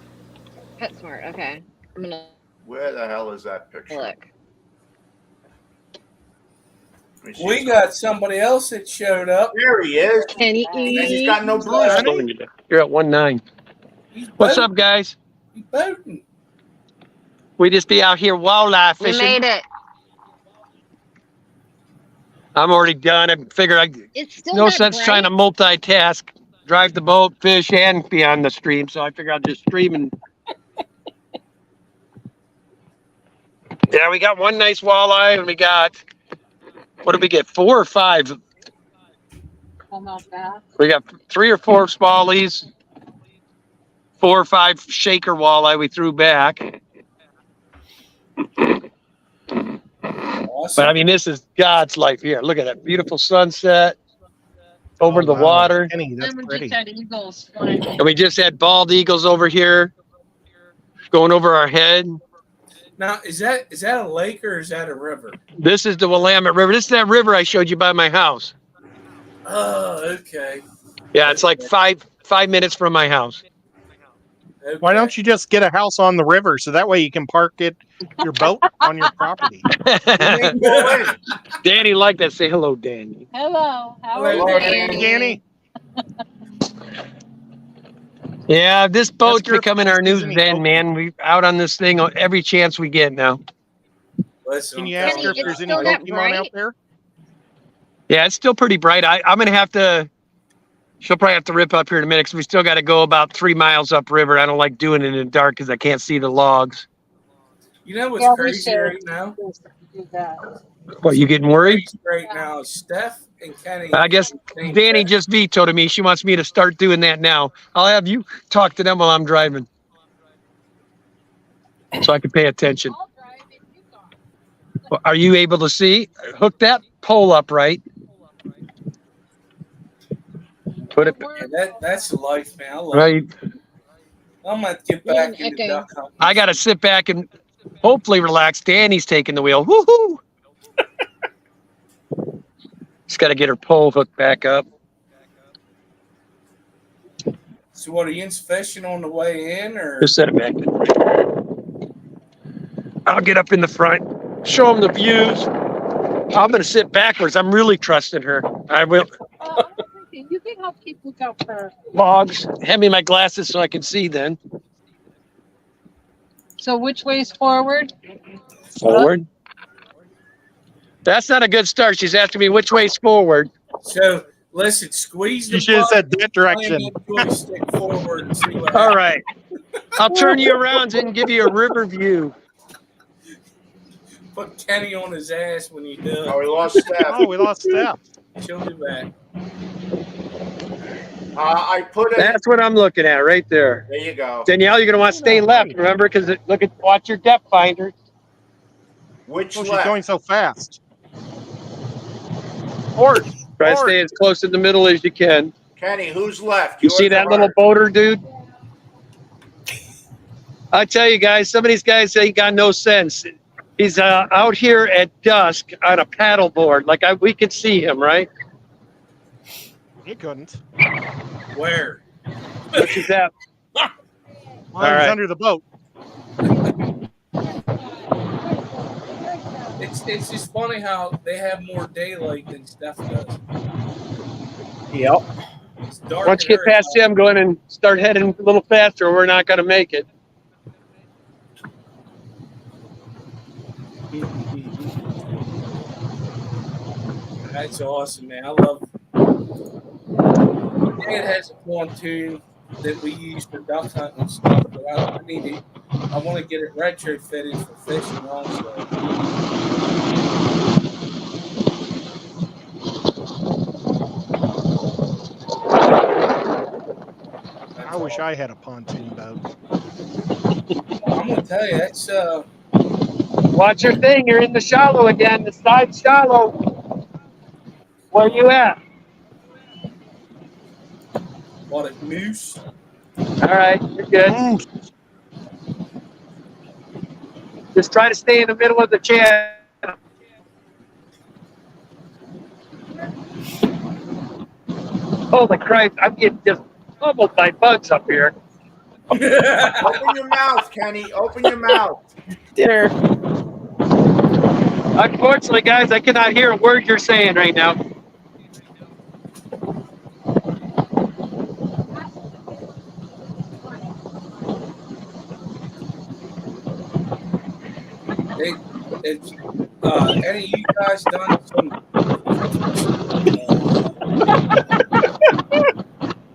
PetSmart. Okay. I'm gonna Where the hell is that picture? look. Let me see. We got somebody else that showed up. There he is. Can he And he's eat? got no bruise. You're at 1-9. He's What's boating. up, guys? He's boating. We just be out here walleye You fishing. made it. I'm already done. I figured It's still no not sense bright. trying to multitask, drive the boat, fish, and be on the stream. So I figured I'll just stream and. Yeah, we got one nice walleye, and we got. What did we get? 4 or 5? Almost that. We got 3 or 4 smallies, 4 or 5 shaker walleye we threw back. Awesome. But I mean, this is God's life here. Look at that beautiful sunset over Oh, the wow. water. Kenny, that's Then we pretty. just had eagles flying. And we just had bald eagles over here going over our head. Now, is that a lake or is that a river? This is the Willamette River. This is that river I showed you by my house. Oh, okay. Yeah, it's like 5 minutes from my house. Okay. Why don't you just get a house on the river so that way you can park your boat on your property? Danny liked that. Say hello, Danny. Hello. How are Hello, you? Danny. Yeah, this boat's Ask her if becoming she's our new using any zen, boat. man. We out on this thing every chance we get now. Listen, Can you I'm ask telling her if It's there's any still not Pokemon out bright? there? Yeah, it's still pretty bright. I'm gonna have to. She'll probably have to rip up here in a minute because we still got to go about 3 miles upriver. I don't like doing it in the dark because I can't see the logs. You know what's Yeah, we crazy should. right now? Do that. What, you getting worried? Crazy right now is Steph and Kenny. I guess Danny just vetoed me. She wants me to start doing that now. I'll have you talk to them while I'm driving, so I can pay attention. I'll drive and you go. Well, are you able to see? Hook that pole up right. Put it Yeah, that's the life, man. I love right. it. I'm gonna get Yeah, back an into echo. duck hunting. I got to sit back and hopefully relax. Danny's taking the wheel. Woohoo! Just got to get her pole hooked back up. So, what are you fishing on the way in, or Just set it back. I'll get up in the front, show them the views. I'm going to sit backwards. I'm really trusting her. I will. I'm thinking you can help keep lookout for. Logs. Hand me my glasses so I can see then. So which way's forward? Forward. That's not a good start. She's asking me which way's forward. so? Listen, squeeze the You should have said that button, direction. slam that joystick forward and see what All happens. right. I'll turn you around and give you a river view. Put Kenny on his ass when you do Oh, it. we lost Steph. Oh, we lost Steph. She'll do that. I put it. That's what I'm looking at right there. There you go. Danielle, you're going to want to stay left, remember? Because watch your depth finder. Which Oh, she's left? going so fast. Forward. Try to Forward. stay as close in the middle as you can. Kenny, who's left? You see that little boater, dude? I tell you guys, some of these guys ain't got no sense. He's out here at dusk on a paddle board. Like we could see him, right? He couldn't. Where? What's his at? Well, All he was right. under the boat. It's just funny how they have more daylight than Steph does. Yep. It's dark. Once you get past him, go in and start heading a little faster, or we're not going to make it. That's awesome, man. I love. Dad has a pontoon that we use for duck hunting and stuff, but I need it. I want to get it retrofitted for fishing also. I wish I had a pontoon boat. I'm gonna tell you, that's Watch your thing. You're in the shallow again. The side's shallow. Where you at? what a moose. All right, you're good. Just try to stay in the middle of the channel. Holy Christ, I'm getting just pummeled by bugs up here. Open your mouth, Kenny. Open your mouth. Dinner. Unfortunately, guys, I cannot hear a word you're saying right now. It's any of you guys done some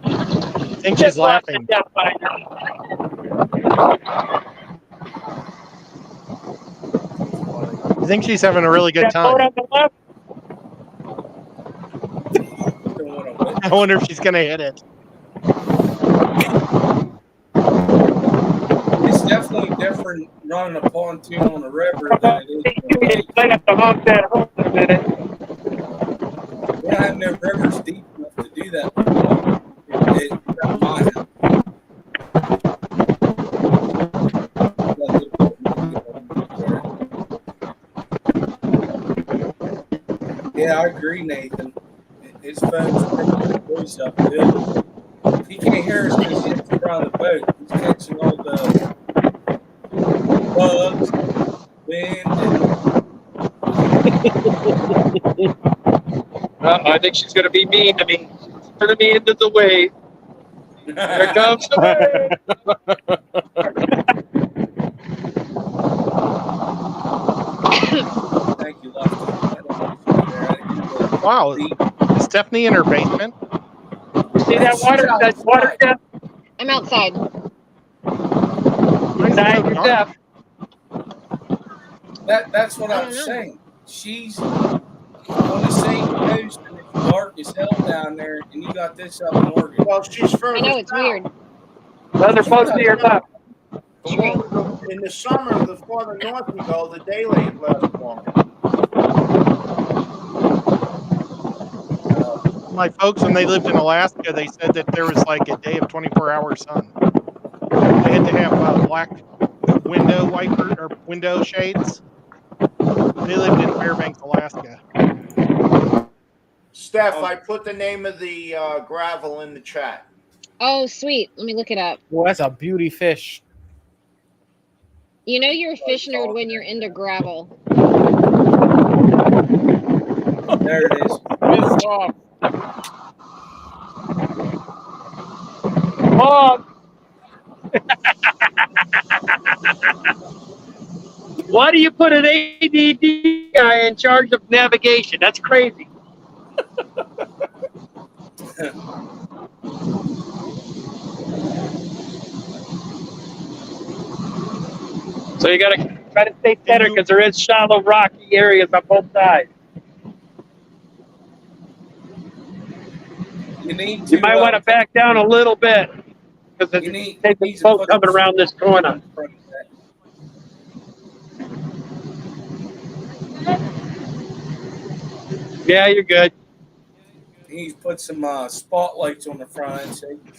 I think she's laughing. I think she's having a really good time. I wonder if she's going to hit it. It's definitely different running a pontoon on a river than it is on a lake. I have to honk that horn in a minute. We don't have no rivers deep enough to do that. It's at my house. Yeah, I agree, Nathan. His phone's picking the voice up good. He can't hear us because he's in front of the boat. He's catching all the bugs, wind, and I think she's going to be mean to me. She's turning me into the wave. Here comes the wave. thank you, Lefty. Wow. Is Stephanie in her basement? See that water depth? I'm outside. Depth. That's what I'm saying. She's on the same coast and it's dark as hell down there, and you got this up in Oregon. Well, she's further I know it's south. weird. They're supposed to be your left. In the summer, the farther north you go, the daylight lasts longer. My folks, when they lived in Alaska, they said that there was like a day of 24-hour sun. They had to have black window wiper or window shades. They lived in Fairbanks, Alaska. Steph, I put the name of the gravel in the chat. Oh, sweet. Let me look it up. Boy, that's a beauty fish. You know you're a fish nerd when you're into gravel. There it is. It's soft. Mom! Why do you put an ADD guy in charge of navigation? That's crazy. So you got to try to stay center because there is shallow, rocky areas on both sides. You might want to back down a little bit because there's a boat coming around this corner. Yeah, you're good. He's put some spotlights on the front end so you can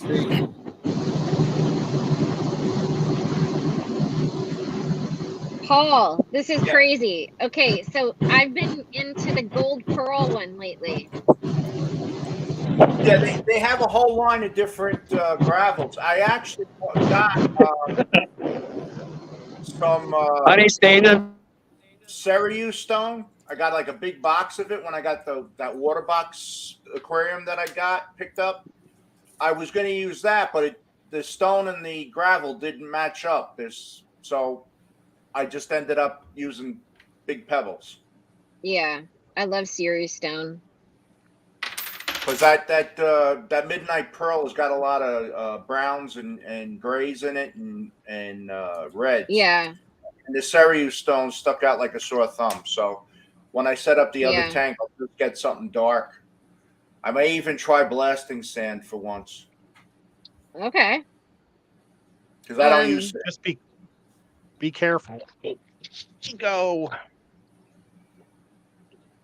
see. Paul, this is crazy. Okay, so I've been into the gold pearl one lately. Yeah, they have a whole line of different gravels. I actually got some Honey, stay there. Cereus stone. I got like a big box of it when I got that water box aquarium that I got picked up. I was going to use that, but the stone and the gravel didn't match up. So I just ended up using big pebbles. Yeah, I love Cereus stone. Because that midnight pearl has got a lot of browns and grays in it and reds. Yeah. And the Cereus stone stuck out like a sore thumb. So when I set up the other tank, I'll just get something dark. I may even try blasting sand for once. Okay. Because I don't use. Just be careful. Go.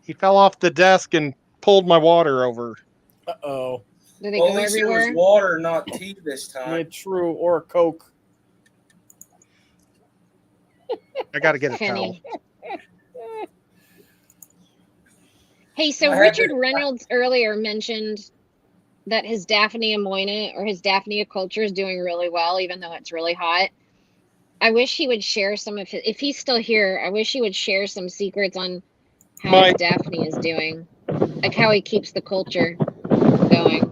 He fell off the desk and pulled my water over. Uh-oh. Do they Well, go at least everywhere? it was water, not tea this time. True, or Coke. I got to get a towel. Penny. Hey, so I had Richard to- Reynolds earlier mentioned that his Daphnia moina or his Daphnia culture is doing really well, even though it's really hot. I wish he would share some of his, if he's still here, I wish he would share some secrets on how his Daphne is doing, like how he keeps the culture going.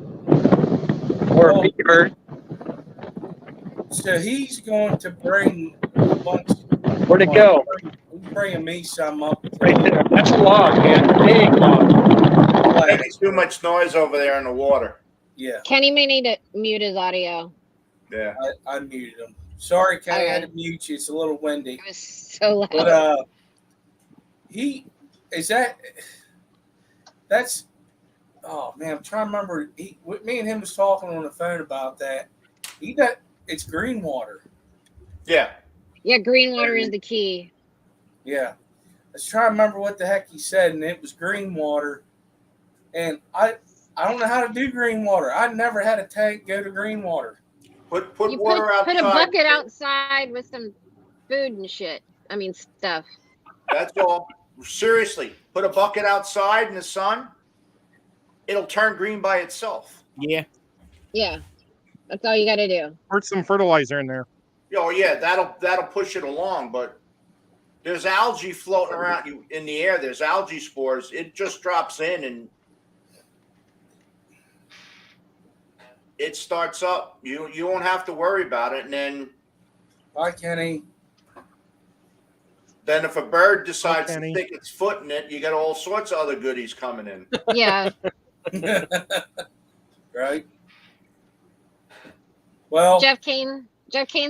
Or a beaver. So he's going to bring a bunch. Where'd it go? He's bringing me some up. Right there. That's a log, man. Big log. Making too much noise over there in the water. Yeah, Kenny may need to mute his audio. Yeah. I muted him. Sorry, Kenny, I had Okay. to mute you. It's a little windy. It was so loud. But that's oh man, I'm trying to remember. Me and him was talking on the phone about that. It's green water. Yeah. Yeah, green water is the key. Yeah, I was trying to remember what the heck he said, and it was green water. And I don't know how to do green water. I never had a tank go to green water. Put You water outside. put a bucket outside with some food and shit. I mean, stuff. That's all. Seriously, put a bucket outside in the sun. It'll turn green by itself. Yeah. Yeah, that's all you got to do. Put some fertilizer in there. Oh yeah, that'll push it along. But there's algae floating around in the air. There's algae spores. It just drops in and it starts up. You won't have to worry about it. And then Bye, Kenny. if a bird decides to Kenny. stick its foot in it, you got all sorts of other goodies coming in. Yeah. Right. Well, Jeff Kane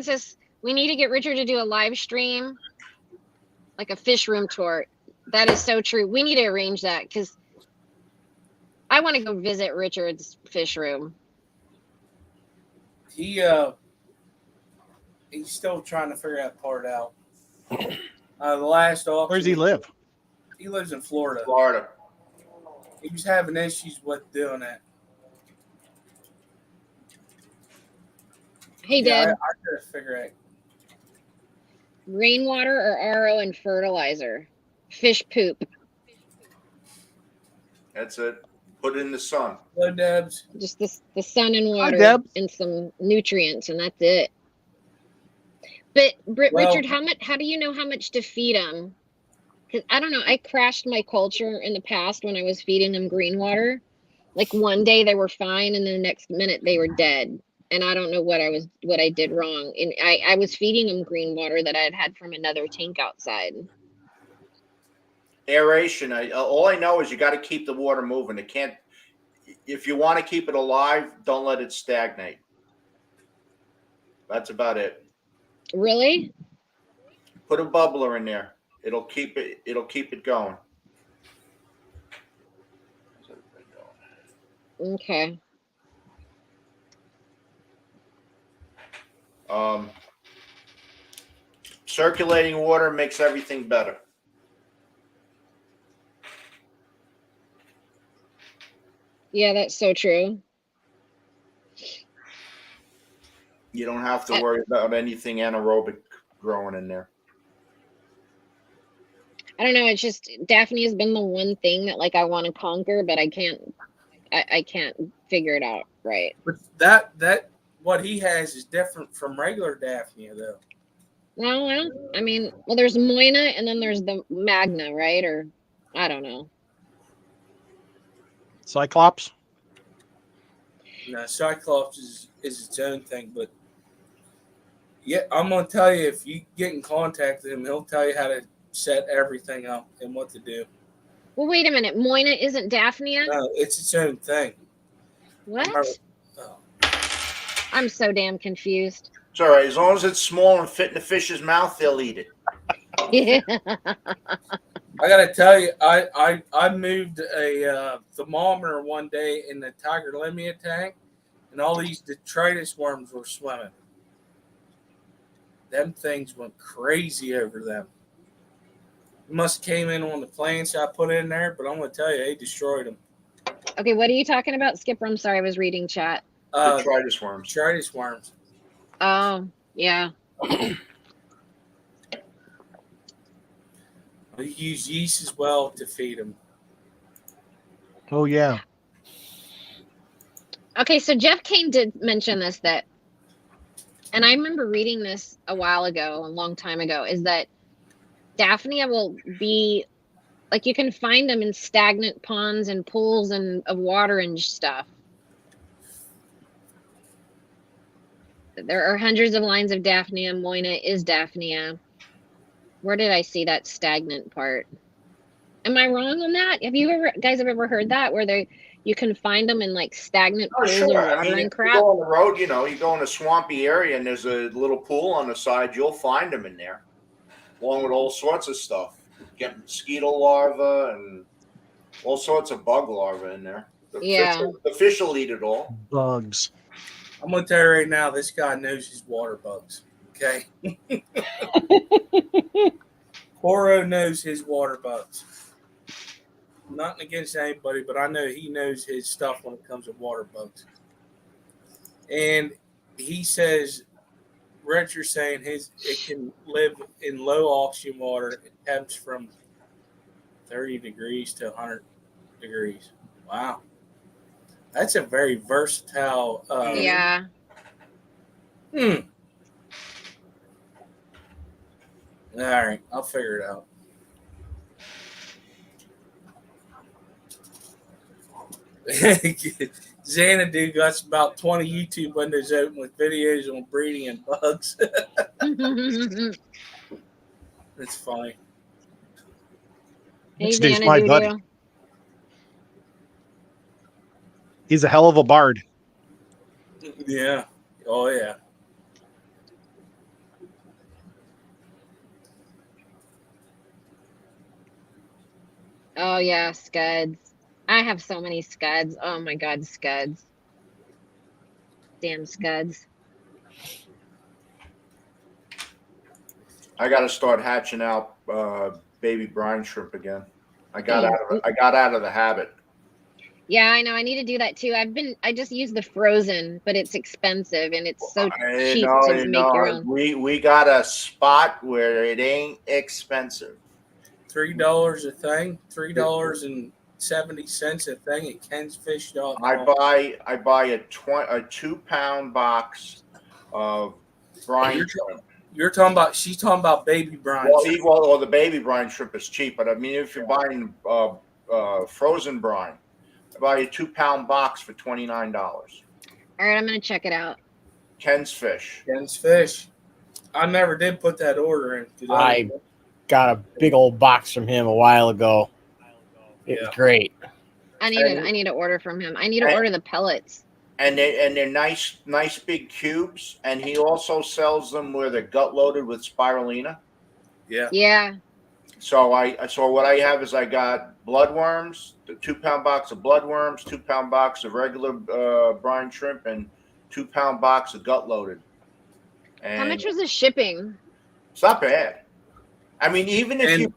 says we need to get Richard to do a live stream, like a fish room tour. That is so true. We need to arrange that because I want to go visit Richard's fish room. he's still trying to figure that part out. The last auction. Where does he live? He lives in Florida. Florida. He was having issues with doing that. Hey, Yeah, Deb, I gotta figure it. rainwater or RO and fertilizer? Fish poop. That's it. Put it in the sun. Hello, Debs. Just the sun and water Deb. and some nutrients, and that's it. But Well- Richard, how do you know how much to feed them? Because I don't know. I crashed my culture in the past when I was feeding them green water. Like one day they were fine, and the next minute they were dead. And I don't know what I did wrong. And I was feeding them green water that I had from another tank outside. Aeration. All I know is you got to keep the water moving. It can't. If you want to keep it alive, don't let it stagnate. That's about it. Really? Put a bubbler in there. It'll keep it going. Okay. Circulating water makes everything better. Yeah, that's so true. You don't have to worry about anything anaerobic growing in there. I don't know. It's just Daphne has been the one thing that like I want to conquer, but I can't figure it out right. But that what he has is different from regular Daphnia, though. Well, I mean, there's Moina and then there's the Magna, right? Or I don't know. Cyclops. Now, Cyclops is its own thing, but yeah, I'm gonna tell you, if you get in contact with him, he'll tell you how to set everything up and what to do. Well, wait a minute. Moina isn't Daphnia? No, it's its own thing. What? Oh. I'm so damn confused. It's all right. As long as it's small and fit in the fish's mouth, they'll eat it. Yeah. I gotta tell you, I moved a thermometer one day in the Tiger Limia tank, and all these detritus worms were swimming. Them things went crazy over them. It must have came in on the plants I put in there, but I'm gonna tell you, they destroyed them. Okay, what are you talking about, Skipper? I'm sorry, I was reading chat. Detritus worms. Detritus worms. Oh, yeah. They use yeast as well to feed them. Oh yeah. Okay, so Jeff Kane did mention this, that, and I remember reading this a while ago, a long time ago, is that Daphnia will be like, you can find them in stagnant ponds and pools and of water and stuff. There are hundreds of lines of Daphnia. Moina is Daphnia. Where did I see that stagnant part? Am I wrong on that? Have you guys ever heard that, where you can find them in like stagnant Oh, pools sure. of water I mean, and if you crap? go on the road, you go in a swampy area and there's a little pool on the side, you'll find them in there, along with all sorts of stuff. Get mosquito larvae and all sorts of bug larvae in there. Yeah. The fish will eat it all. Bugs. I'm going to tell you right now, this guy knows his water bugs. Okay? Poro knows his water bugs. Nothing against anybody, but I know he knows his stuff when it comes to water bugs. And he says, Richard's saying it can live in low oxygen water. It temps from 30 degrees to 100 degrees. Wow. That's a very versatile. Yeah. All right, I'll figure it out. Xanadu got about 20 YouTube windows open with videos on breeding and bugs. It's funny. Hey, Next dude's my buddy. Xanadu. He's a hell of a bard. Yeah. Oh, yeah. Oh yeah, scuds. I have so many scuds. Oh my god, scuds. Damn scuds. I got to start hatching out baby brine shrimp again. I got out of the habit. Yeah, I know. I need to do that too. I just use the frozen, but it's expensive and it's so cheap to make your own. We got a spot where it ain't expensive. $3 a thing. $3.70 a thing at Ken's Fish Shop. I buy a 2-pound box of brine shrimp. She's talking about baby brine. Well, the baby brine shrimp is cheap, but I mean, if you're buying frozen brine, I buy a 2-pound box for $29. All right, I'm gonna check it out. Ken's Fish. I never did put that order in. I got a big old box from him a while ago. It's great. I need to order from him. I need to order the pellets. And they're nice big cubes. And he also sells them where they're gut loaded with spirulina. Yeah. Yeah. So what I have is I got bloodworms, the 2-pound box of bloodworms, 2-pound box of regular brine shrimp, and 2-pound box of gut loaded. And how much was the shipping? It's not bad. I mean, even if you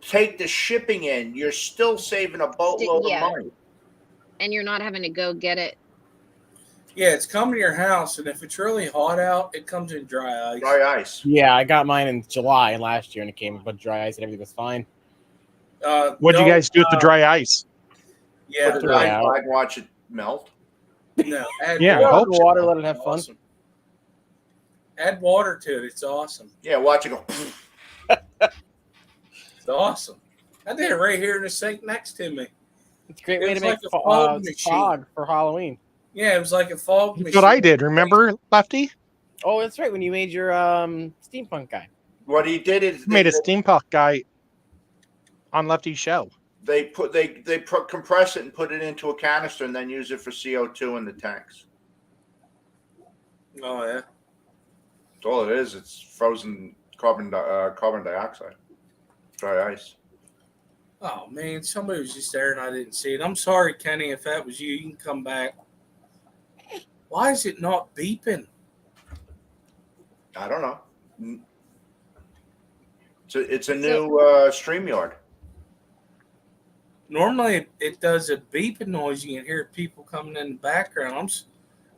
take the shipping in, you're still saving a boatload of money. And you're not having to go get it. Yeah, it's coming to your house, and if it's really hot out, it comes in dry ice. Dry ice. Yeah, I got mine in July last year, and it came with dry ice, and everything was fine. What'd you guys do with the dry ice? Yeah, I'd watch it melt. No, add water, let it have fun. Awesome. Add water to it. It's awesome. Yeah, watch it go. It's awesome. I did it right here in the sink next to me. It's a great way to make fog for Halloween. Yeah, it was like a fog machine. That's what I did. Remember, Lefty? Oh, that's right. When you made your steampunk guy. What he did is made a steampunk guy on Lefty's show. They compress it and put it into a canister and then use it for CO2 in the tanks. Oh yeah. That's all it is. It's frozen carbon dioxide, dry ice. Oh man, somebody was just there and I didn't see it. I'm sorry, Kenny. If that was you, you can come back. Why is it not beeping? I don't know. It's a new StreamYard. Normally, it does a beeping noise. You can hear people coming in the background.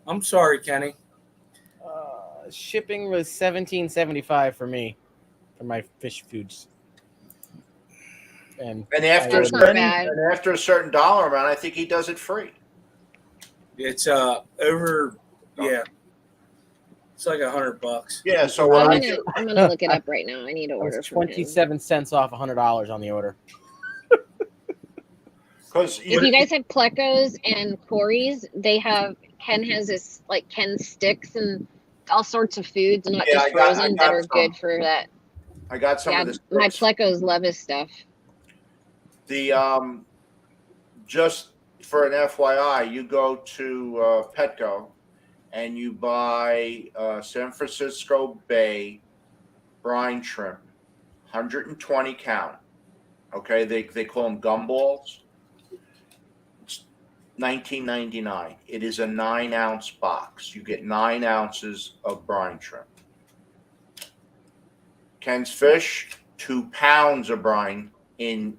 I'm sorry, Kenny. Shipping was $17.75 for me for my fish foods. and And after a That's not certain, bad. and after a certain dollar amount, I think he does it free. It's over. Yeah, it's like $100. Yeah. So I'm what I gonna do, I'm gonna look it up right now. I need to it was order from him. 27 cents off $100 on the order. because If you guys have Plecos and Corey's, Ken has this like Ken sticks and all sorts of foods, not Yeah, just I got frozen, that are some. good for that. I got some Yeah, of this. my Plecos love his stuff. The just for an FYI, you go to Petco and you buy San Francisco Bay brine shrimp, 120 count. Okay, they call them gumballs. It's $19.99. It is a 9-ounce box. You get 9 ounces of brine shrimp. Ken's Fish, 2 pounds of brine in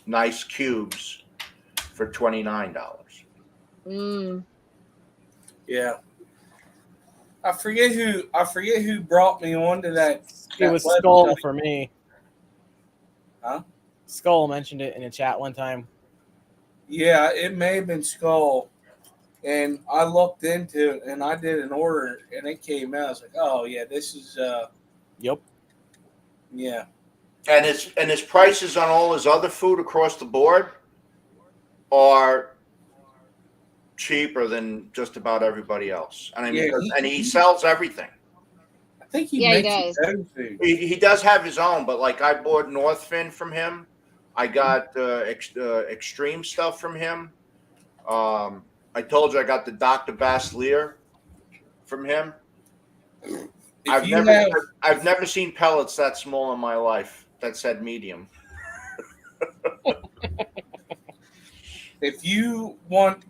nice cubes for $29. Mm. Yeah. I forget who brought me onto that. It was website. Skull for me. Huh? Skull mentioned it in a chat one time. Yeah, it may have been Skull. And I looked into it and I did an order and it came out. I was like, oh yeah, this is Yep. yeah. And his prices on all his other food across the board are cheaper than just about everybody else. And I mean, Yeah, he sells everything. I think he Yeah, he makes does. his own food. He does have his own, but like I bought Northfin from him. I got extreme stuff from him. I told you I got the Dr. Baslier from him. I've never seen pellets that small in my life that said medium. If you have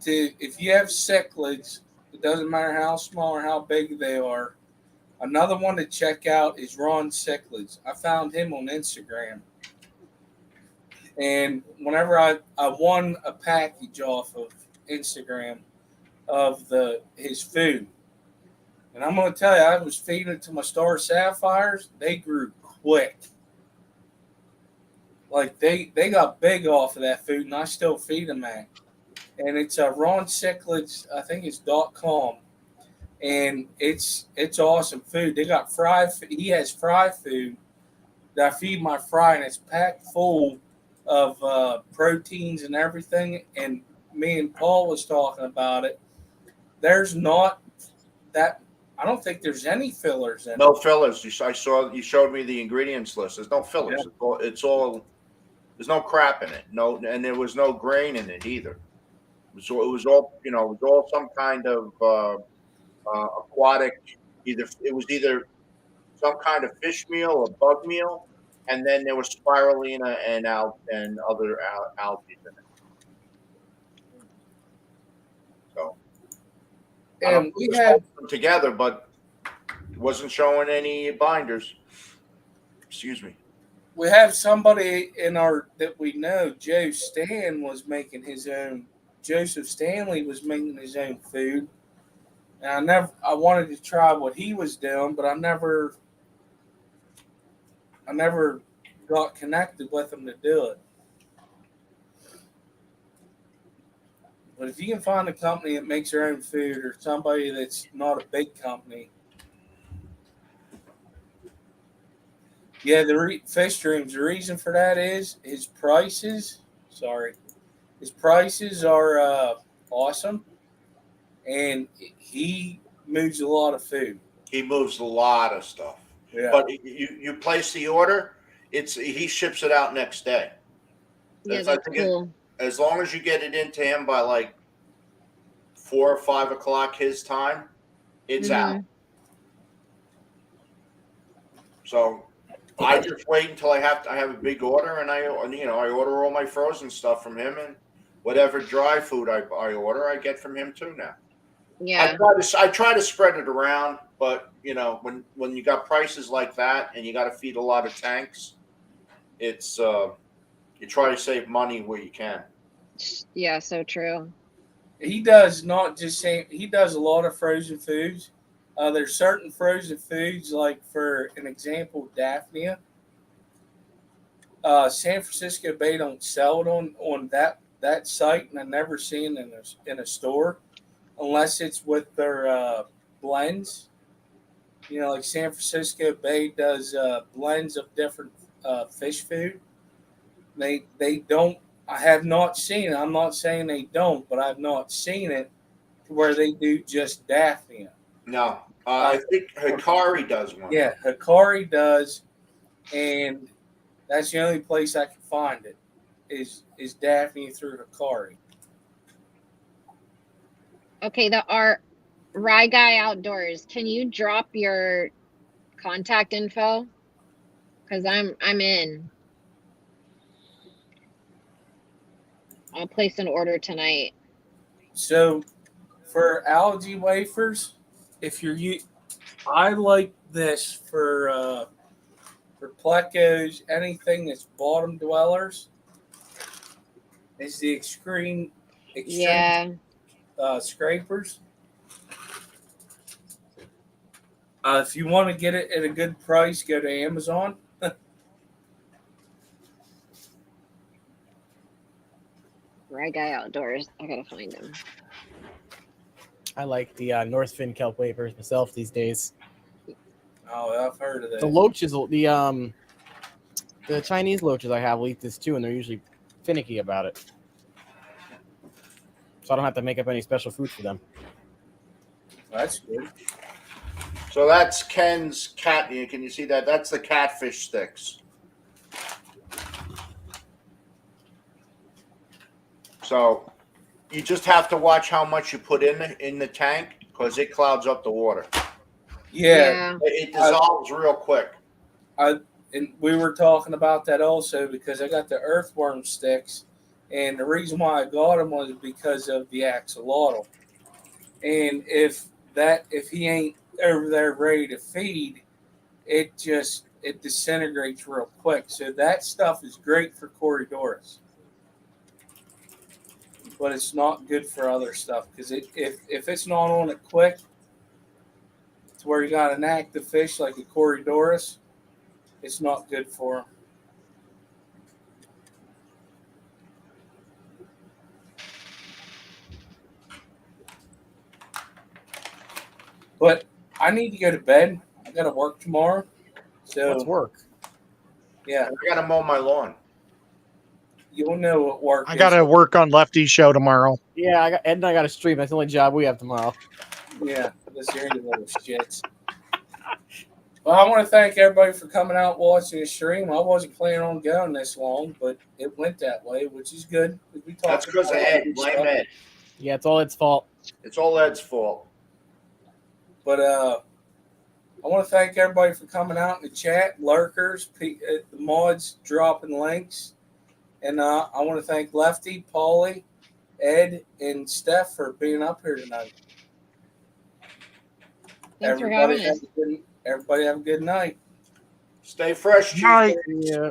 cichlids, it doesn't matter how small or how big they are. Another one to check out is Ron Cichlids. I found him on Instagram. And whenever I won a package off of Instagram of his food. And I'm going to tell you, I was feeding it to my star sapphires. They grew quick. Like they got big off of that food, and I still feed them that. And it's Ron Cichlids, I think it's .com, and it's awesome food. They got he has fry food that I feed my fry, and it's packed full of proteins and everything. And me and Paul was talking about it. There's not that. I don't think there's any fillers in it. No fillers. You showed me the ingredients list. There's no fillers. Yeah. It's all. There's no crap in it. No, and there was no grain in it either. It was all it was all some kind of aquatic. It was either some kind of fish meal or bug meal, and then there was spirulina and other algae in it. So I don't And know if it them together, but it wasn't showing any binders. Excuse me. we have somebody that we know, Joseph Stanley was making his own food. And I wanted to try what he was doing, but I never got connected with him to do it. But if you can find a company that makes their own food or somebody that's not a big company, yeah, Fish Dreams. The reason for that is his prices. His prices are awesome, and he moves a lot of food. He moves a lot of stuff. Yeah. But you place the order, he ships it out next day. Yeah, that's cool. As long as you get it into him by like 4 or 5 o'clock his time, it's out. So I just wait until I have a big order, and I order all my frozen stuff from him, and whatever dry food I order, I get from him too now. Yeah. I try to spread it around, but when you got prices like that and you got to feed a lot of tanks, it's you try to save money where you can. Yeah, so true. He does not just say he does a lot of frozen foods. There's certain frozen foods, like for an example, Daphnia. San Francisco Bay don't sell it on that site, and I've never seen it in a store unless it's with their blends. You know, like San Francisco Bay does blends of different fish food. They don't. I have not seen it. I'm not saying they don't, but I've not seen it where they do just Daphnia. No, I think Hikari does one. Yeah, Hikari does, and that's the only place I can find it is Daphne through Hikari. Okay, our Rye Guy Outdoors. Can you drop your contact info? Because I'm in. I'll place an order tonight. So for algae wafers, I like this for plecos, anything that's bottom dwellers. Is the extreme Yeah. scrapers. If you want to get it at a good price, go to Amazon. Rye Guy Outdoors. I gotta find him. I like the North Fin kelp wafers myself these days. Oh, I've heard of that. The loaches, the Chinese loaches I have will eat this too, and they're usually finicky about it. So I don't have to make up any special food for them. That's good. So that's Ken's cat. Can you see that? That's the catfish sticks. So you just have to watch how much you put in the tank because it clouds up the water. Yeah. It dissolves real quick. And we were talking about that also because I got the earthworm sticks, and the reason why I got them was because of the axolotl. And if he ain't over there ready to feed, it disintegrates real quick. So that stuff is great for Corydoras, but it's not good for other stuff because if it's not on it quick, to where you got an active fish like a Corydoras, it's not good for them. But I need to go to bed. I got to work tomorrow. So Let's work. Yeah, I got to mow my lawn. You'll know what work. I got to work on Lefty's show tomorrow. Yeah, Ed and I got to stream. That's the only job we have tomorrow. Yeah, this here you little shits. Well, I want to thank everybody for coming out watching the stream. I wasn't planning on going this long, but it went that way, which is good. That's because of Ed. Blame Ed. Yeah, it's all Ed's fault. It's all Ed's fault. But I want to thank everybody for coming out in the chat, lurkers, the mods dropping links. And I want to thank Lefty, Paulie, Ed, and Steph for being up here tonight. Thanks for having us. Everybody have a good night. Stay fresh, Chief. Night. Yeah.